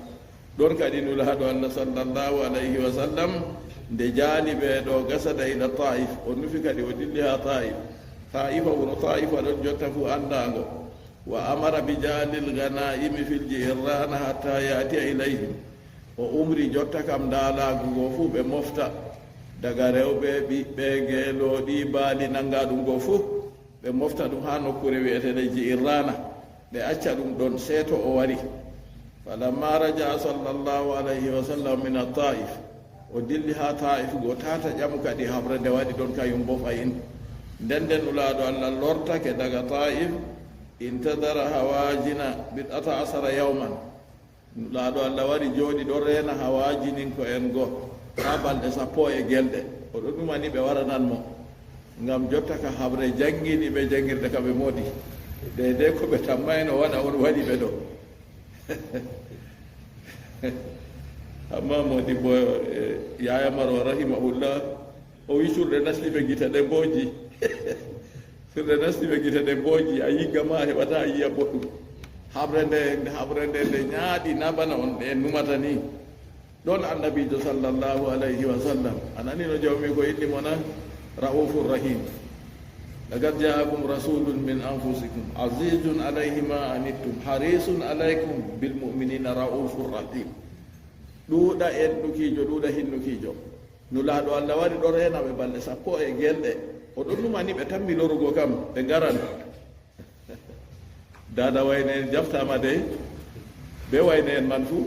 Speaker 2: ɗon kadi nulaɗo allah sallllahu alayhi wa sallam nde jaali ɓe ɗo gasada ila taif o nufi kadi o dilli ha taifa wono taifa ɗon jotta fu andago wa amara bi jaalil ganaimi fil jirana hatta yatiya ilayhim o umri jotta kam ndaalagu go fuu ɓe mofta daga rewɓe ɓiɓɓe geelooɗi baali nanga ɗum go fuu ɓe mofta ɗum ha nokkure wiyeteɗe jiirrana ɓe acca ɗum ɗon seeto o wari falamma raja sallllahu alayhi wa sallam min ataif o dilli ha taif go tata ƴamu kadi habre nde waɗi ɗon kayum bo fayin nden nden ulaaɗo allah lortake daga taif intadara hawajina bid'ata asara yawman laaɗo allah wari jooɗi ɗo reena hawajinin ko en goo ha balɗe 10 e gelɗe oɗo ɗumani ɓe warananmo ngam jotta ka habre jangini ɓe jangirde ka ɓe moodi de ko ɓe tammayno waɗa on waɗi ɓe ɗo amma modi bo yaya maro rahimahullah o wi surɗe nasli ɓe gita ɗe mbooji surɗe nasli ɓe gita ɗe mbooji a yiggama heɓata a yiya boɗɗum habre nde ñaaɗi na bana on ɗe numata ni ɗon annabijo sallllahu alayhi wa sallam anani no jawmi ko innimona raufur rahim laqad jaakum rasulun min anfusikum azizun alayhi ma anittum harisun alaykum bilmuminina raufur rahim ɗuuɗa enɗukiijo ɗuuɗa hinnukiijo nulaaɗo allah wari ɗo reenaɓe balɗe 10 gelɗe o ɗon numani ɓe tammi lorugo kam ɓe ngaran dada wayne en jaftama dey be wayne en man fuu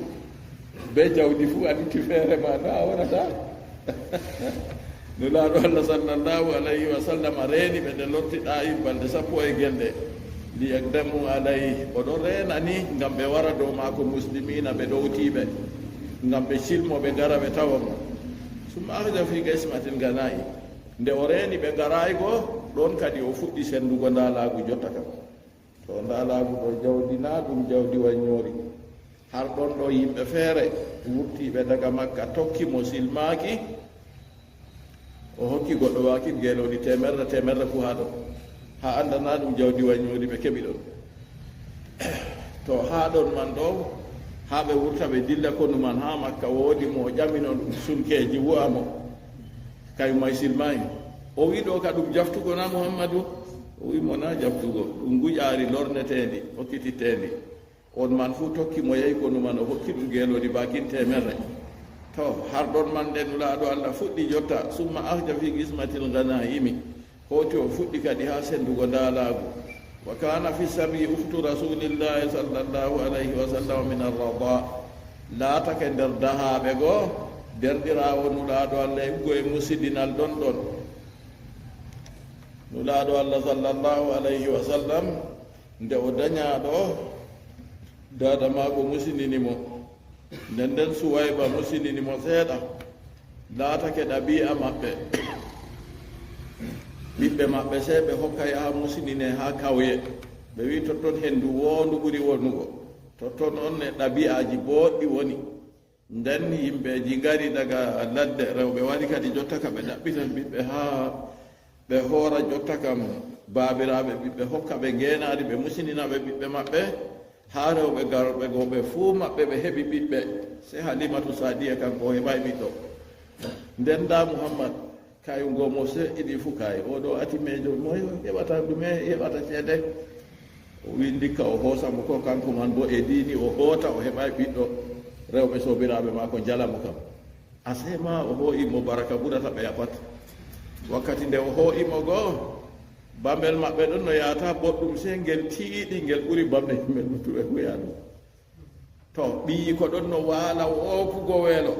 Speaker 2: be jawdi fuu a ɗitti feere ma no a wonata nulaaɗo allah sallllahu alayhi wa sallam reeni ɓe nde lortiɗa balɗe 10 gelɗe liyakdamu alayhi oɗon reenani ngam ɓe wara dow maako muslimina ɓe ɗowtiɓe ngam ɓe cilmo ɓe ngara ɓe tawa mo summa ahda fi qismatil ganayi nde o reeni ɓe ngarayi goo ɗon kadi o fuɗɗi sendugo ndaalaagu jotta kam to ndaalaagu ɗo jawdi na ɗum jawdi waññoori har ɗon ɗo yimɓe feere wurtiiɓe daga makka tokkimo silmaaki o hokki goɗɗo waakid geelooɗi temerre fu haa ɗo haa anndana ɗum jawdi waññoori ɓe keɓi ɗon to haa ɗon man ɗo haa ɓe wurta ɓe dilla kondu man haa makka woodi mo ƴamino ɗum sunkeeji wu'a mo kayumay silmayi o wi ɗo ka ɗum jaftugo na muhammadu o wi mo na jaftugo ɗum guƴaari lorneteendi hokkititteendi on man fuu tokki mo yehi kondu man o hokki ɗum geelooɗi bakin temerre to har ɗon man nde nulaaɗo allah fuɗɗi jotta summa ahja fi qismatil ganaimi hoti o fuɗɗi kadi haa sendugo ndaalaagu wa kana fi sabi uftu rasulillahi sallllahu alayhi wa sallam min arrada laatake nder dahaaɓe goo derɗiraawo nulaaɗo allah eggo e musidinal ɗon ɗon nulaaɗo allah sallllahu alayhi wa sallam nde o dañaaɗo dada maako musidinimo nden nden suwayba musidinimo seeɗa laatake ɗabi'a maɓɓe ɓiɓɓe maɓɓe see ɓe hokka yaha musidine haa kawye ɓe wi totton henndu woondu ɓuri wonugo totton on ne ɗabi'aji booɗɗi woni nden yimɓeji ngari daga ladde rewɓe waɗi kadi jotta ka ɓe ɗaɓɓitan ɓiɓɓe haa ɓe hoora jotta kam baabiraaɓe ɓiɓɓe hokka ɓe ngeenaari ɓe musininaɓe ɓiɓɓe maɓɓe haa rewɓe garɓe goo ɓe fuu maɓɓe ɓe heɓi ɓiɓɓe se halimatu sadiya kanko o heɓay ɓiɗɗo nden da muhammad kayu ngomo se iɗi fuu kayi oɗo atimejo moy heɓata ɗume heɓata ceede o wi ndikka o hoosamo ko kanko man bo e diini o hoota o heɓay ɓiɗɗo rewɓe sobiraɓe ma ko jalamo kam asema o hoo'imo baraka ɓurata ɓe yaɓat wakkati nde o hoo'imo goo bambel maɓɓe ɗon no yahata boɗɗum se ngel tiiɗi ngel ɓuri bamɗe yimɓe ɗutuɓe huya ɗum to ɓiyi ko ɗon no waala wookugo weelo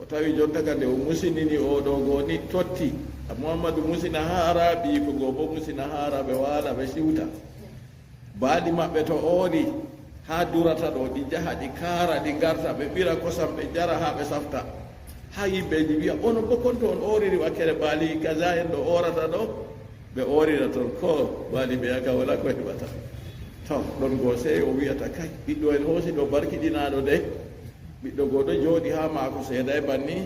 Speaker 2: o tawi jonta ka nde o musinini oɗo goo ni totti mouhammadou musina haara ɓiyi ko goo bo musina haara ɓe waala ɓe siwta baaɗi maɓɓe to oori haa durata ɗo ɗi jaha ɗi kaara ɗi garta ɓe ɓira kosam ɓe jara haa ɓe safta haa yimɓeji wiya ono bo konto on ooriri wakkere baali kaza en ɗo oorata ɗo ɓe oorira toon ko baali ɓe yaka wala ko heɓata to ɗon goo sey o wiyata kay ɓiɗɗo en hoosi ɗo barkiɗinaɗo de ɓiɗɗo goo ɗo jooɗi haa maako seeɗa e banni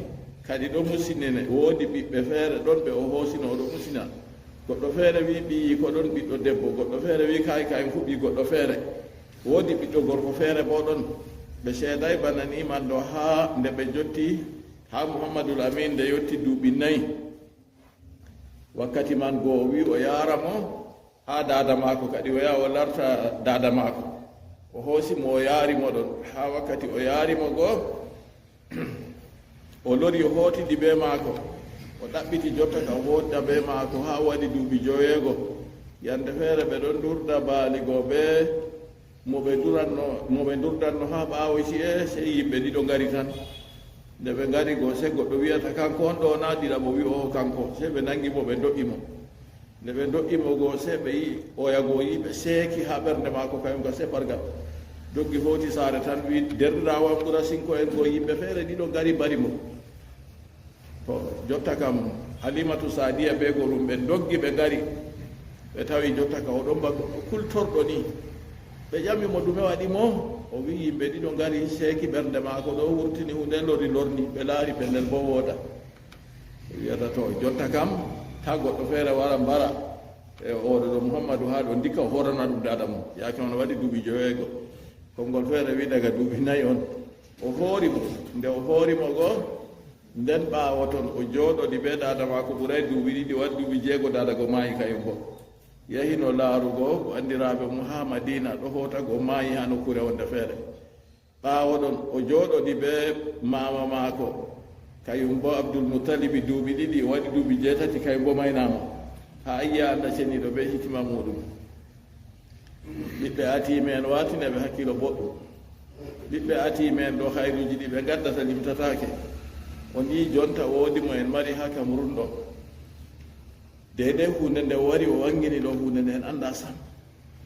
Speaker 2: kadi ɗo musinene woodi ɓiɓɓe feere ɗon ɓe o hoosino oɗo musina goɗɗo feere wi ɓiyi ko ɗon ɓiɗɗo debbo goɗɗo feere wi kayen fuɓɓi goɗɗo feere woodi ɓiɗɗo gorko feere bo ɗon ɓe seeday bana ni man ɗo haa nde ɓe jotti haa mouhammadoul amin nde yetti duuɓi 4 wakkati man goo o wi o yaara mo haa daada maako kadi o yaha o larta daada maako o hoosimo o yaarimo ɗon haa wakkati o yaarimo goo o lori o hootidi be maako o ɗaɓɓiti jotta ka woodda be maako haa waɗi duuɓi 9 yande feere ɓe ɗon durda baali goo ɓe mo ɓe durdanno haa ɓaawo ci'e sey yimɓe ɗiɗo ngari tan nde ɓe ngari goo se goɗɗo wiyata kanko on ɗo na ɗiɗa mo wi o kanko se ɓe nangi mo ɓe doƴƴimo nde ɓe doƴƴimo goo se ɓe yi oyago yi ɓe seeki haa ɓernde maako kayum ka se ɓargal doggi foti saare tan wi derɗirawan ɓura sinko en goo yimɓe feere ɗiɗo ngari mbari mo to jotta kam halimatu sadiya ɓe go ɗum ɓe doggi ɓe ngari ɓe tawi jotta ka oɗon mba goɗɗo kultorɗo ni ɓe ƴamimo ɗume waɗi mo o wi yimɓe ɗiɗo ngari seeki ɓernde maako ɗo wurtini hunde lorni ɓe laari pellel bo wooda wiyata to jotta kam ta goɗɗo feere wara mbara e oɗo ɗo mouhammadou haa ɗo ndikka o horana ɗum dada mum yaake on waɗi duuɓi 9 konngol feere wi daga duuɓi 4 on o hoorimo nde o hoorimo goo nden ɓaawo toon o jooɗoɗi ɓe dada maako ɓuray duuɓi 2 waɗi duuɓi 6 dada go maayi kayum bo yahino laarugo ko anndiraaɓe mum haa madina ɗo hootago maayi haa nokkure wonde feere ɓaawo ɗon o jooɗoɗi ɓe maama maako kayum bo abdul muttalib duuɓi ɗiɗi waɗi duuɓi jeetati kayum bo maynama ha yiya allah ceniɗo ɓe hikima muɗum ɓiɓɓe atime en watinaɓe hakkilo boɗɗum ɓiɓɓe atime en ɗo hayruji ɗi ɓe gaddata limtatake on yi jonta woodi mo en mari ha Cameroun ɗo dede hunde nde wari o wangini ɗo hunde nde en anda sam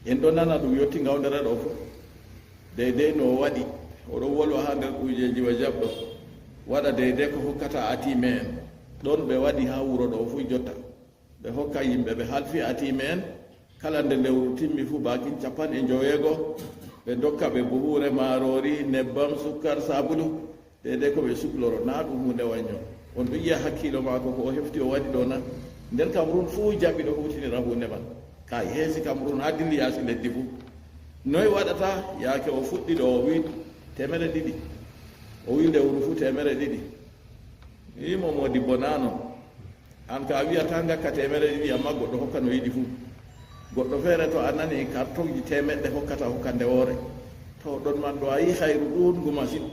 Speaker 2: en ɗo nana ɗum yetti gawdere ɗo fof dede no waɗi oɗo wolwa ha nder kujeji wa jaɓɗo waɗa dede ko hokkata atime en ɗon ɓe waɗi ha wuro ɗo fu jotta ɓe hokka yimɓe ɓe halfi atime en kala nde lewru timmi fu bakin 50 ɓe dokka ɓe buhure marori nebbam sukkar sabulu dede ko ɓe sukloro na ɗum hunde wañño on ɗo yiya hakkilo mako ko o hefti o waɗi ɗo na nden Cameroun fu jaɓi ɗo hutinira hunde man kay heesi Cameroun ha dilli yaasi leddi fu noyi waɗata yaake o fuɗɗi ɗo o wi 200 o wi lewru fu 200 wimo modibbo nano an ka wiyata gakka 200 amma goɗɗo hokka no yiɗi fu goɗɗo feere to a nani carton ji 100 hokkata hokkande woore to ɗon man ɗo a yi hayru ɗuɗgu masine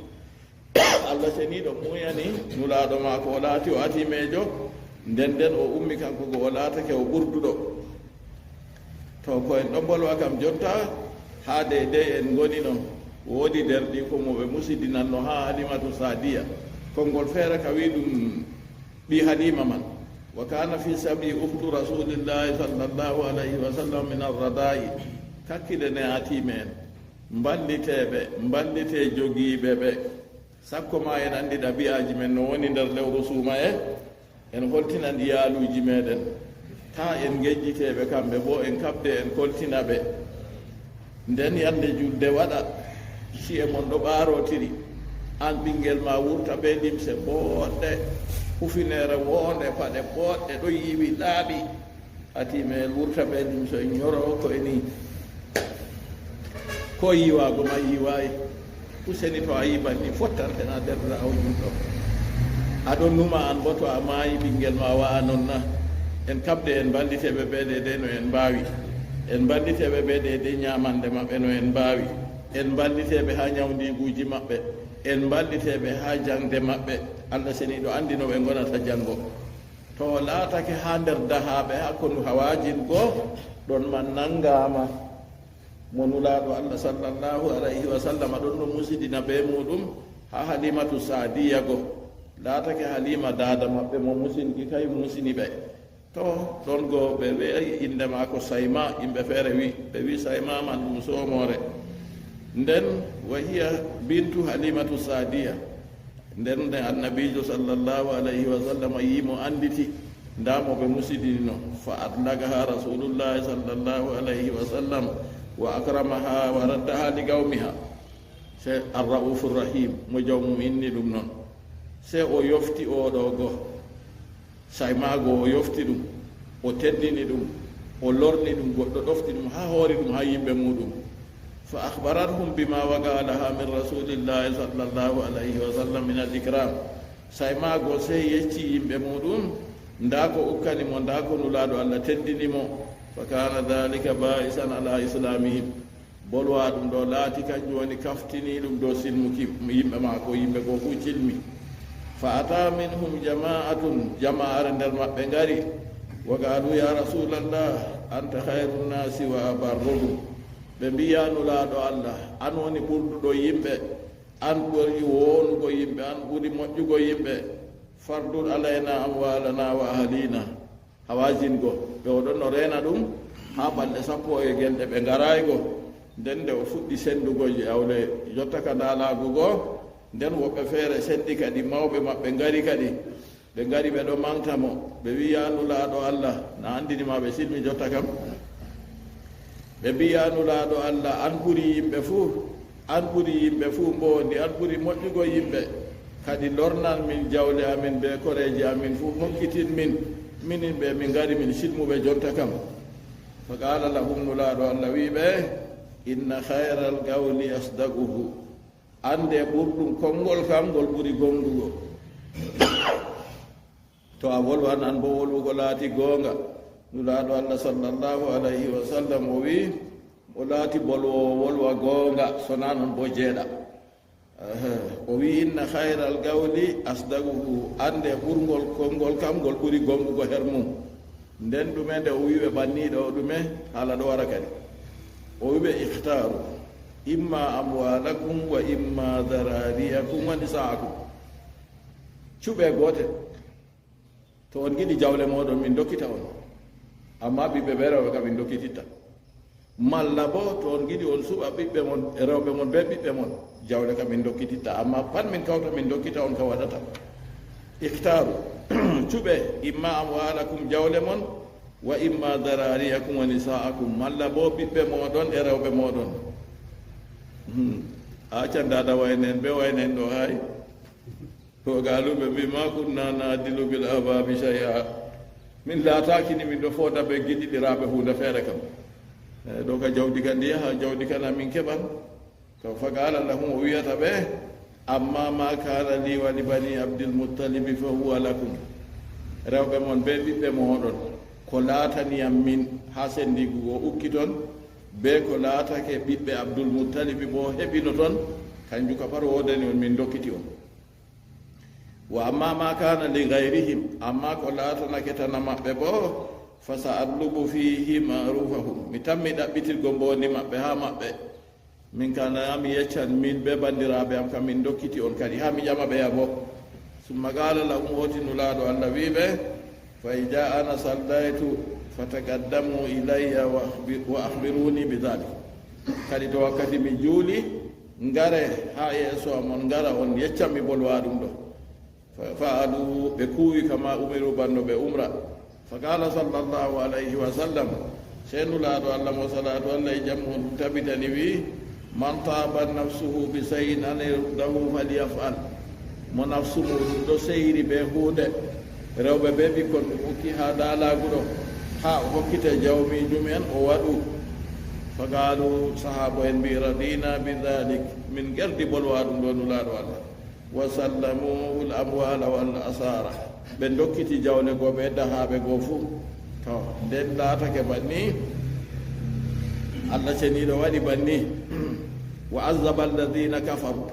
Speaker 2: allah ceniɗo muyani nulaɗo ma ko o laati o atimejo nden o ummi kanko go o laatake o ɓurduɗo to ko en ɗo bolwa kam jonta ha de en goni no woodi derɗi ko mo ɓe musidinanno ha halimatu sadiya konngol feere ka wi ɗum ɓi halima man wa kana fi sabi uhtu rasulillahi sallallahu alayhi wa sallam min arradai kakkile ne atime en mballite jogiiɓe ɓe sakko ma en andi ɗabi'aji men no woni nder lewru suuma en holtinan yaaluji meɗen ta en gejjiteɓe kamɓe bo en kabde en koltinaɓe nden yande julde waɗa si e mon ɗo ɓaarotiri an ɓinguel ma wurta ɓe limse boɗɗe hufinere wonde paɗe boɗɗe ɗo yiwi laaɓi atimel wurta ɓe limse ñoro ko eni ko yiwago ma yiwayi useni to a yibanni fottantena derdira awjum ɗo aɗon numa an bo to a maayi ɓinguel ma wa'a noon na en kabde en mballiteɓe ɓe de no en mbawi en mballiteɓe ɓe de ñamande maɓɓe no en mbawi en mballiteɓe ha ñawdiguji maɓɓe en mballiteɓe ha jangde maɓɓe allah seniɗo andi no ɓe gonata janggo to laatake ha nder dahaɓe hakkondu hawajin goo ɗon man nangama mo nulaɗo allah sallllahu alayhi wa sallam ɗon no musidina ɓe muɗum ha halimatu sadiya go laatake halima dada maɓɓe mo musinki kay musini ɓe to ɗon go ɓe wi inde ma ko sayma yimɓe feere ɓe wi sayma man ɗum somore nden wa hiya bintu halimatu sadiya nden nde annabijo sallllahu alayhi wa sallam yimo anditi ndamo ɓe musidinino fa adlagaha rasulullahi sallllahu alayhi wa sallam wa akramaha wa raddaha li gawmiha se arraufu rrahim mo jawmum inni ɗum noon se o yofti oɗo go saymago o yofti ɗum o teddini ɗum o lorni ɗum goɗɗo ɗofti ɗum ha hoori ɗum ha yimɓe muɗum fa akhbarathum bima waga laha min rasulillahi sallllahu alayhi wa sallam min al ikram saymago se yecci yimɓe muɗum nda ko ukkani mo nda ko nulaɗo allah teddinimo fa kana dhalika ba'isan ala islamihim bolwa ɗum ɗo laati kanjum woni kaftini ɗum ɗo silmuki yimɓe mako yimɓe ko fu cilmi fa ata minhum jama'atun jama'are nder maɓɓe ngari wa qalu ya rasulallah anta khairu nnasi wa abarruhum ɓe mbiya nulaɗo allah an woni ɓurduɗo yimɓe an ɓuri wonugo yimɓe an ɓuri moƴƴugo yimɓe fardul alayna amwalana wa ahlina hawajingo ɓe oɗon no rena ɗum ha ɓalɗe 10 gelɗe ɓe garaygo nden nde o fuɗɗi sendugo yawle jotta ka dalagugo nden woɓɓe feere sendi kadi mawɓe maɓɓe ngari kadi ɓe ngari ɓe ɗo mantamo ɓe wi ya nulaɗo allah na andinima ɓe silmi jotta kam ɓe mbi ya nulaɗo allah an ɓuri yimɓe fuu mbondi an ɓuri moƴƴugo yimɓe kadi lornan min jawle amin ɓe koreji amin fuu hokkitin minin ɓe min ngari min silmuɓe jonta kam fa qala lahum nulaɗo allah wi ɓe inna hayra al gawli asdaquhu ande ɓurɗum konngol kam ngol ɓuri gongugo to a wolwan an bo wolwugo laati goonga nulaɗo allah sallllahu alayhi wa sallam o wi o laati bolwowo wolwa goonga sona noon bo jeeɗa o wi inna hayral gawli asdaguhu ande ɓurgol konngol kam ngol ɓuri gonɗugo her mum nden ɗume nde o wiɓe banniɗo o ɗume haala ɗo wara kadi o wiɓe ihtaru imma amwalakum wa imma darariyakum wa nisaakum cuɓe goote to on giɗi jawle moɗon min dokkita on amma ɓiɓɓe ɓe rewɓe kam min dokkititta malla bo to on giɗi on suɓa ɓiɓɓe mon rewɓe mon be ɓiɓɓe mon jawle kam min dokkititta amma pat min kawta min dokkita on ka waɗata ihtaru cuɓe imma amwalakum jawle mon wa imma darariyakum wa nisaakum malla bo ɓiɓɓe moɗon e rewɓe moɗon acandada waynen ɓe waynen ɗo hay to galuɓe mbi ma kunna nadilu bil ababi shay'a min laatakini min ɗo fooda ɓe giɗiɗiraɓe hunde feere kam ɗo ka jawdi ka ndiya jawdi kana min keɓan to fagala lahum o wiyata ɓe amma ma kana li wa li bani abdilmuttalibi fa huwa lakum rewɓe mon be ɓiɓɓe moɗon ko laataniyam min ha sendigugo ukki toon be ko laatake ɓiɓɓe abdulmuttalibi bo heɓino toon kanjum ka par wodani on min dokkiti on wa amma ma kana li gayrihim amma ko laatanake tana maɓɓe bo fa sa adlubu fihi marufahum mi tammi ɗaɓɓitirgo mboni maɓɓe ha maɓɓe min kanayami yeccan min ɓe bandiraɓe am kam min dokkiti on kadi ha mi ƴama ɓe ya bo summa qala lahum wotinulaɗo allah wiɓe fa ija ana saldaytu fataqaddamu ilayya wa akhbiruni bidhalik kadi to wakkati mi juuli ngare ha yeeso amon ngara on yeccanmi bolwa ɗum ɗo fa'alu ɓe kuwi kama umiru banno ɓe umra fa qala sallallahu alayhi wa sallam seenulaɗo allah mo salatu allah e jammu on ɗum tabitani wi man taba nafsuhu bi sayin an yardahu falyafal mo nafsu muɗum ɗo seyri ɓe hunde rewɓe ɓe ɓikkon ɗum hokki ha daalaguɗo ha o hokkite jawmijum en o waɗu fa qalu sahaba en mbi radina bidalik min gerdi bolwa ɗum ɗo nulaɗo allah wa sallamu l amwala wal asara ɓe dokkiti jawle goo ɓe dahaɓe goo fuu to nden laatake banni allah ceniɗo waɗi banni wa azaba alladina kafaru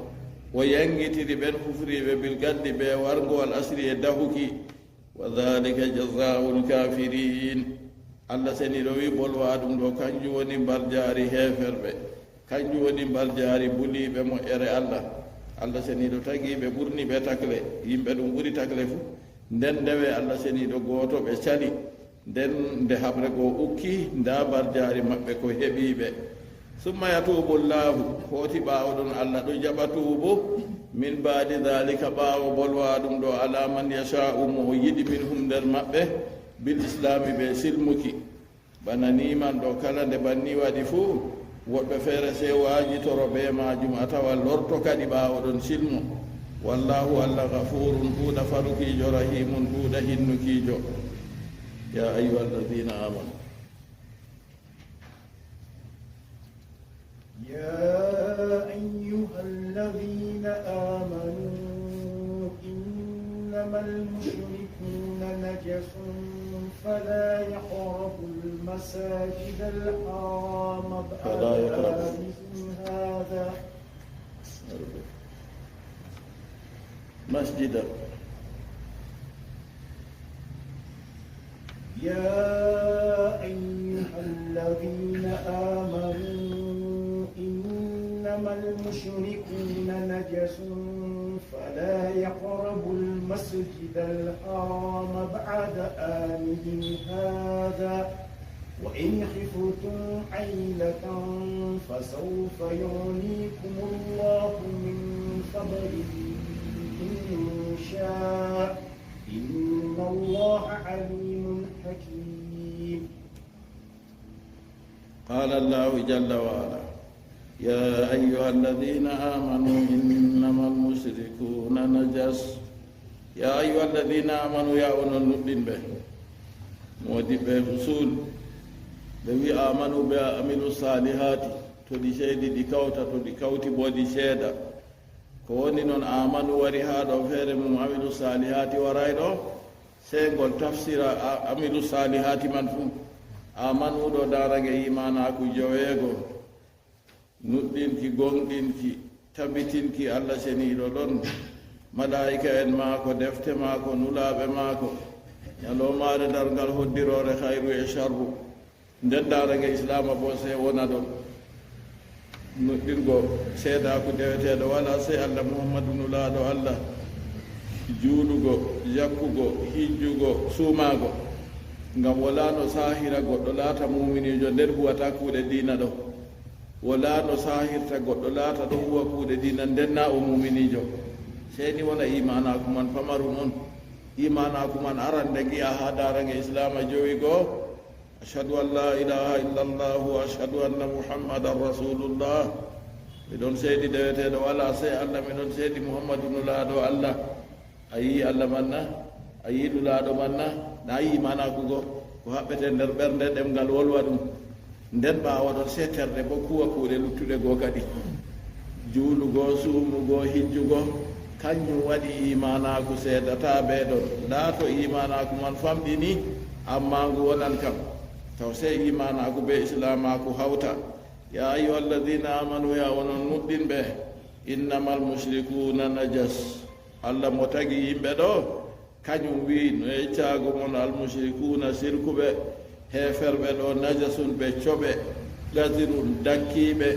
Speaker 2: o yangitiri ɓen hufriɓe bil gaddi ɓe wargowal asri e dahuki wa dhalika jazaul kafirin allah seniɗo wi bolwa ɗum ɗo kanjum woni mbar jaari heferɓe kanjum woni mbar jaari buliɓe mo ere allah allah seniɗo tagi ɓe ɓurni ɓe takle yimɓe ɗum ɓuri takle fuu nden ndewe allah seniɗo gooto ɓe cali nden nde haɓre goo ukki nda mbar jaari maɓɓe ko heɓiɓe summa yatubu llahu hooti ɓaawo ɗon allah ɗo jaɓa tuubu min baadi dhalika ɓaawo bolwa ɗum ɗo ala man yasha'u mo yiɗi min hum nder maɓɓe bil islami ɓe silmuki bana niman ɗo kala nde banni waɗi fuu woɓɓe feere sewaji toro ɓe majum a tawa lorto kadi ɓaawo ɗon silmu wallahu allah gafurun huuɗa farukiijo rahimun huuɗa hinnukiijo ya ayuha alladina amanu
Speaker 1: يا أيها الذين آمنوا إنما المشركون نجس فلا يقربوا المساجد الحرام بعد عامهم هذا
Speaker 2: مسجدا
Speaker 1: يا أيها الذين آمنوا إنما المشركون نجس فلا يقربوا المسجد الحرام بعد آمهم هذا وإن خفتم عيلة فسوف يغنيكم الله من فضله إن شاء إن الله عليم حكيم.
Speaker 2: قال الله جل وعلا يا أيها الذين آمنوا إنما المشركون نجس يا أيها الذين آمنوا يا أولو النبين به مودي به رسول بوي آمنوا بأملوا الصالحات تدي شيدي دي كوتا تدي كوتي بودي شيدا كوني نون آمنوا ورهاد وفير مؤملوا الصالحات ورايدو سيغول تفسير أملوا الصالحات منفوم آمنوا دو دارنگ إيمانا كو جويغو nuɗɗinki gonɗinki tabbitinki allah seniiɗo ɗon malaika en maako defte maako nulaaɓe maako ñalomaade darngal hoddiroore hayru e charru nden daarange islama bo se wona ɗon nuɗɗirgo seedaako deweteeɗo wala sey allah muhammadu nulaaɗo allah juulugo jakkugo hijjugo suumaago ngam walaano saahira goɗɗo laata muminiijo nder huwata kuuɗe diina ɗo walaano saahirta goɗɗo laata ɗo huwa kuuɗe diina nden na o muminiijo seyni wona imanaaku man pamaru noon imanaaku man arande gi'a haa daarange islama jowi goo ashhadu an la ilaha illa llah wa ashhadu anna muhammadan rasulullah miɗon seedi deweteeɗo wala sey allah miɗon seedi muhammadu nulaaɗo allah a yii allah manna a yii nulaaɗo manna na imanaaku go ko haɓɓete nder ɓernde ɗemngal wolwa ɗum nden ɓaawa ɗon setterde bo kuwa kuuɗe luttuɗe goo kadi juulugo suumugo hijjugo kañum waɗi imanaaku seedata ɓeeɗon ndaa to imanaaku man famɗini amma ngu wonan kam taw sey imanaaku be islamaaku hawta ya ayuha alladina amanu ya wonon nuɗɗin ɓe innama almushrikuna najas allah mo tagi yimɓe ɗo kañum wi no yeccaago mon almushrikuna sirkuɓe heeferɓe ɗo najasun ɓe coɓe gasirun dakkiiɓe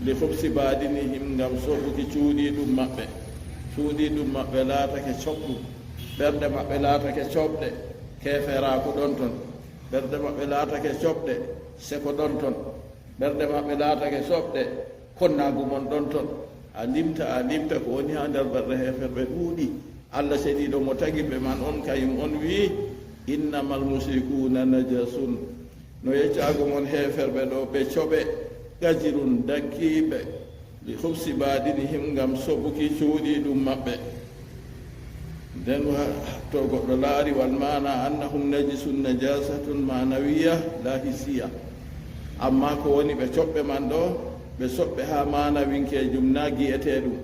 Speaker 2: li hubsi baadinihim ngam soɓuki cuuɗi ɗum maɓɓe cuuɗi ɗum maɓɓe laatake coɓɗum ɓerɗe maɓɓe laatake coɓɗe keeferaako ɗon ton ɓerɗe maɓɓe laatake coɓɗe seko ɗon ton ɓerɗe maɓɓe laatake soɓɗe konnaagu mon ɗon ton a limta ko woni haa nder ɓerɗe heeferɓe ɗuuɗi allah seɗiiɗo mo tagi ɓe man on kayum on wii innama almushrikuna najasun no yeccaago mon heeferɓe ɗo ɓe coɓe gajirun dakkiiɓe li hubsi baadinihim ngam soɓuki cuuɗi ɗum maɓɓe nden to goɗɗo laari wal mana annahum najisun najasatun manawiya la hisiya amma ko woni ɓe coɓɓe man ɗo ɓe soɓɓe haa manawinkeejum na giyetee ɗum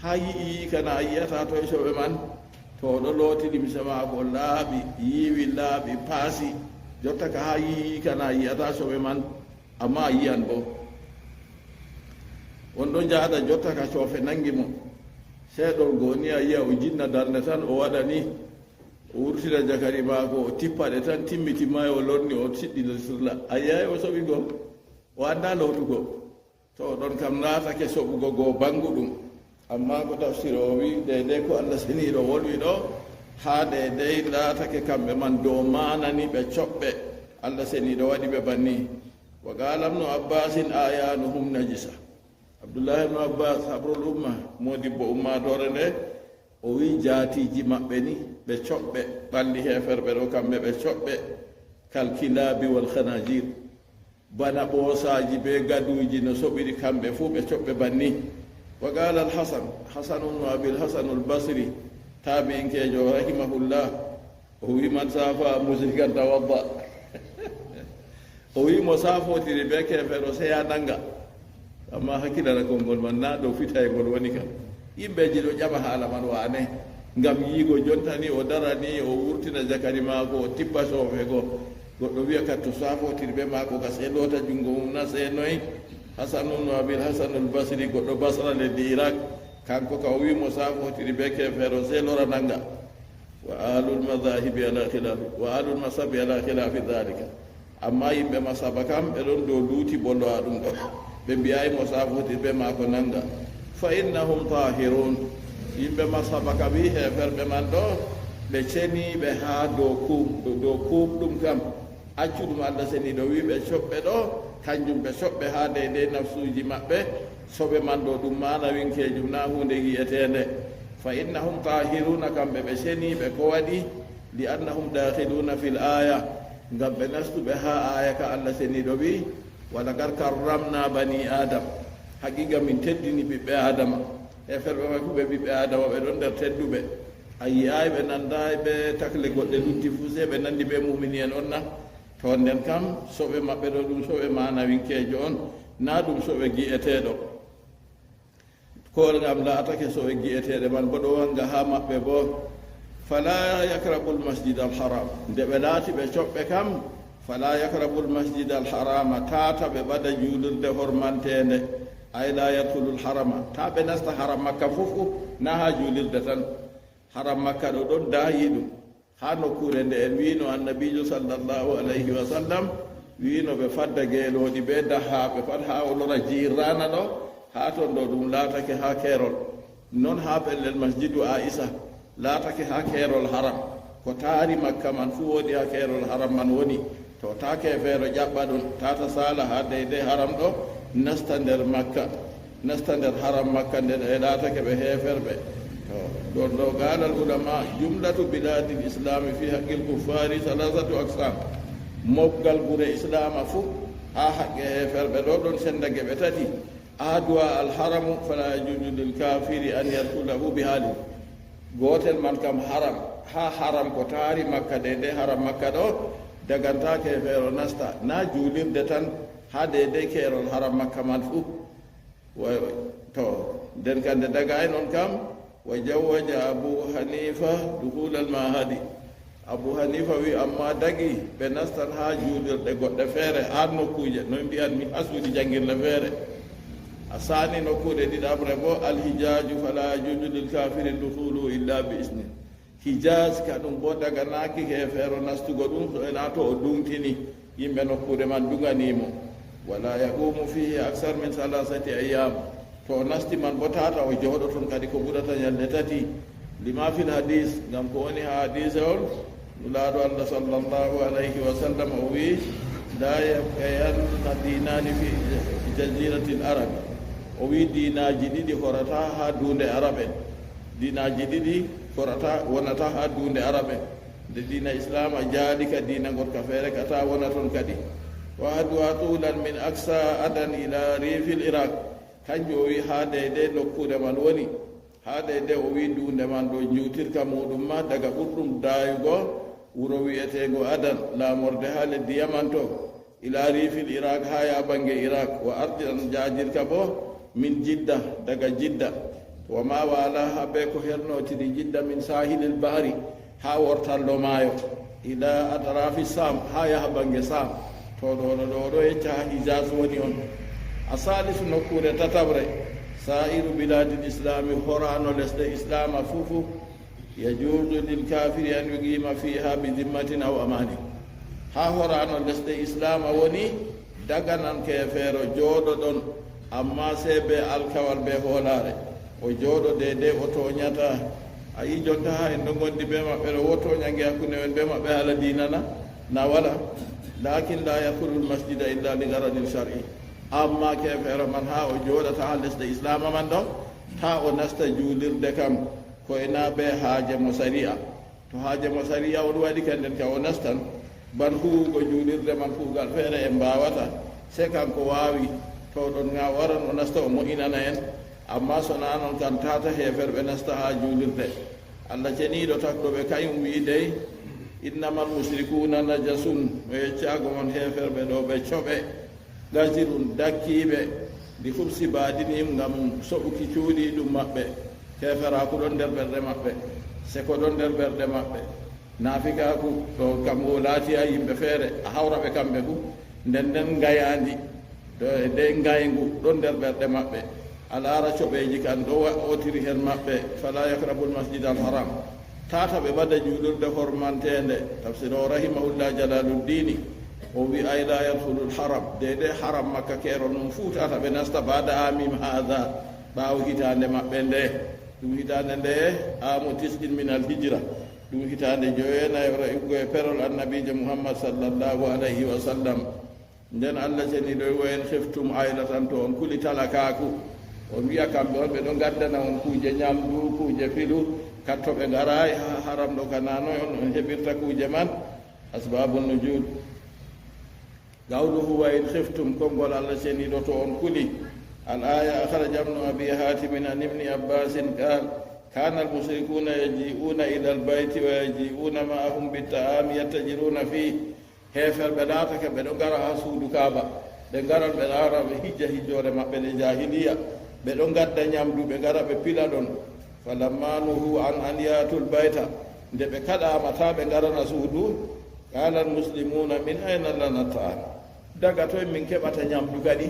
Speaker 2: haa yii kana a yiyata to e soɓe man to ɗo looti limse maako laaɓi yiiwi laaɓi paasi jotta ka haa yii kana a yiyata soɓe man amma a yiyan bo on ɗo jaaɗa jotta ka coofe nangi mo seeɗol goo ni a yiya o jinna darnde tan o waɗa ni o wurtira jakari maako o tippaɗe tan timmitimma o lorni o siɗɗi sirla a yiyay o soɓi goo o annda lootugo to ɗon kam naatake soɓugo goo bangu ɗum amma ko tafsir o wi deydey ko allah seniiɗo wolwi ɗo haa deydey laatake kamɓe man dow manani ɓe coɓɓe allah seniiɗo waɗi ɓe banni wa qala ibnu abbasin ayanuhum najisa abdoullahi ibnu abbas habrul umma modibbo ummatore nde o wi jaatiji maɓɓe ni ɓe coɓɓe ɓalli heeferɓe ɗo kamɓe ɓe coɓɓe kalkilabi wal khanajir bana ɓoosaji be gaduji no soɓiri kamɓe fuu ɓe coɓɓe banni wa qala alhasan hasan ibnu abil hasan albasri tabi'inkejo rahimahullah o wi man safa musrikan tawadda o wi mo safotiri be keefeero seya nanga amma hakkilana konngol man na ɗo fitayngol woni kam yimɓeji ɗo ƴama haala man waane ngam yiigo jontani o darani o wurtina jakari maako o tippa soofe go goɗɗo wiya kat to safotiri ɓe maako ka se loota junngo mum na seenoyi hasanunu abil hasanul basri goɗɗo basra leddi irak kanko ka o wi mo safotiri ɓe keefeero se lora nanga wa alul madahibi ala khilafi wa alul masabi ala khilafi dhalika amma yimɓe masaba kam ɓe ɗon dow luuti bollowa ɗum ɗo ɓe mbiyayi mo safotir ɓe maako nanga fa innahum tahirun yimɓe masaba kam wi heeferɓe man ɗo ɓe ceniiɓe haa dow kuuɓ ɗum kam accu ɗum allah seniiɗo wi ɓe coɓɓe ɗo kanjum ɓe soɓɓe haa deydey nafsuuji maɓɓe soɓe man ɗo ɗum manawinkeejum na hunde yi'eteende fa innahum tahiruna kamɓe ɓe ceniiɓe ko waɗi li annahum dakhiluna fil aya ngam ɓe nastuɓe haa aya ka allah seniiɗo wi walakad karramna bani adam haqiqa min teddini ɓiɓɓe adama heferɓe ma fu ɓe ɓiɓɓe adama ɓe ɗon nder tedduɓe a yiyayi ɓe nandayi ɓe takle goɗɗe lutti fu se ɓe nandi ɓe mumini en on na to nden kam soɓe maɓɓe ɗo ɗum soɓe manawinkeejo on na ɗum soɓe gi'eteɗo kolgam laatake soɓe gi'eteɗe man bo ɗo wanga ha maɓɓe bo fala yakrabu lmasjid alharam nde ɓe laati ɓe coɓɓe kam fala yakrabu lmasjid alharama tata ɓe ɓaɗa juulirde hormantede ay la yadkhulul harama ta ɓe nasta haram makka fofu na ha julirde tan haram makka ɗo ɗon dayiɗum ha nokkure nde en wino annabijo sallllahu alayhi wa sallam wino ɓe fadda geeloɗi ɓe dahaɓe pat ha o lora jirrana ɗo ha ton ɗo ɗum laatake ha keerol non ha pellel masjidu aisa laatake ha keerol haram ko taari makka man fu woɗi ha keerol haram man woni to ta kefeero ƴaɓɓa ɗum tata sala ha deyde haram ɗo nasta nder makka nasta nder haram makka nden e laatake ɓe heeferɓe to ɗon ɗo gaalal ulama jumlatu biladil islami fi haqqil kuffari salasatu aqsam mobgal gure islama fuu ha haqqe heeferɓe ɗo ɗon sendage ɓe tati aduwa alharamu fala yajuju lil kafiri an yadkulahu bi haalin gotel man kam haram ha haram ko taari makka de haram makka ɗo daganta kefeero nasta na juulirde tan ha de keerol haram makka man fuu to nden kande daga e noon kam wa jawwaja abu hanifa duhul al mahadi abu hanifa wi amma dagi ɓe nastan ha juulirɗe goɗɗe feere ha nokkuje no mbiyan mi asudi jangirle feere a sani nokkude ɗiɗaɓre bo alhijaju fala yajuju lil kafiri duhulu illa bi isni hijaz ka ɗum bo daganaki hefeero nastugo ɗum so ena to o ɗumtini yimɓe nokkude man ɗuganimo wala yaqumu fihi aksar min salasati ayyam to nasti man bo tata o jooɗo toon kadi ko ɓurata ñalde tati lima fil hadis ngam ko woni ha hadise on nulaaɗo allah sallllahu alayhi wa sallam o wi la yabqayanna dinani fi jazirati l arabi o wi dinaji ɗiɗi horata ha dunde arabe dinaji ɗiɗi horata wonata ha dunde arabe nde dina islam a jaali ka dina gotka feere kata wona toon kadi wa adwa tulan min aksa adan ila rifil iraq kanjum o wi ha deyde nokkude man woni ha deyde o wi dunde man ɗo juutirka muɗum ma daga ɓurɗum dayugo wuro wiyetego adan laamorde ha leddi yaman to ila rifil iraq ha ya bange iraq wa ardi an jajirka bo min jidda daga jidda wa ma wala ha be ko hernotiri jidda min sahilil bahri ha wortallo maayo ila atrafi sam ha yaha bange sam to ɗo yecca ha hijaz woni on a salisu nokkure tatabre sairu biladil islami horano lesɗe islama fufu yajuzu lil kafiri an yuqima fiha bi dimmatin aw amani ha horano lesɗe islama woni daganan kefeero jooɗo ɗon amma se be alkawal be hoolare o jooɗo de o toñata a yi jonta ha en ɗo gondi be maɓɓe ɗo wo toñange hakkunde men be maɓɓe haala dinana na wala lakin la yadkhulu lmasjida illa li garadin shar'i amma kefeero man ha o jooɗata ha lesɗe islama man ɗo ta o nasta juulirde kam koyna be haaje mo sari'a to haaje mo sari'a on waɗi kanden ka o nastan ban huugo juulirde man kuugal feere en mbawata se kanko waawi to ɗon ga waran o nasta o moƴinana en amma sona noon kan tata heferɓe nasta ha juulirde allah ceniɗo takɗoɓe kañum wi dey innamal mushrikuna najasun o yeccago mon heferɓe ɗo ɓe coɓe gasirun dakkiɓe ndi hubsi baadinim gam soɓuki cuuɗi ɗum maɓɓe heferaku ɗon nder ɓerɗe maɓɓe seko ɗon nder ɓerɗe maɓɓe naafikaku ɗo kam o laati a yimɓe feere a hawraɓe kamɓe fu nden gayandi de ngaygu ɗon nder ɓerɗe maɓɓe a laara coɓeji kan ɗo otiri hen maɓɓe fala yakrabul masjid al haram tata ɓe mbaɗa juulurde hormantede tafsir o rahimahullah jalaluddini o wi ay la yadkhulul haram de haram makka keero num fuu tata ɓe nasta bada amim hada ɓaawo hitande maɓɓe nde ɗum hitande nde amu tisɗin min al hijra ɗum hitande jowenayora iggo e perol annabijo muhammad sallllahu alayhi wa sallam nden allah ceni ɗo woyen heftum aylatan to on kuli talakaku on wiya kamɓe on ɓe ɗo gaddana on kuuje ñamdu kuuje filu kattoɓe garay ha haram ɗo kanano on heɓirta kuuje man asbabu nujud gawluhu wa in heftum konngol allah ceni ɗo to on kuli al aya akhraja ibnu abi hatim an ibni abbasin qal kana almushrikuna yaji'una ila albayti wa yaji'una ma'ahum bitta'ami yattajiruna fi heferɓe laatake ɓe ɗo gara ha suudu kaaba ɓe garan ɓe laara ɓe hijja hijjore maɓɓe nde jahiliya ɓe ɗo gadda ñamdu ɓe gara ɓe pila ɗon falamma nuhu an yatul bayta nde ɓe kaɗama ta ɓe garana suudu qala almuslimuna min ayna lana ta'am daga toye min keɓata ñamdu kadi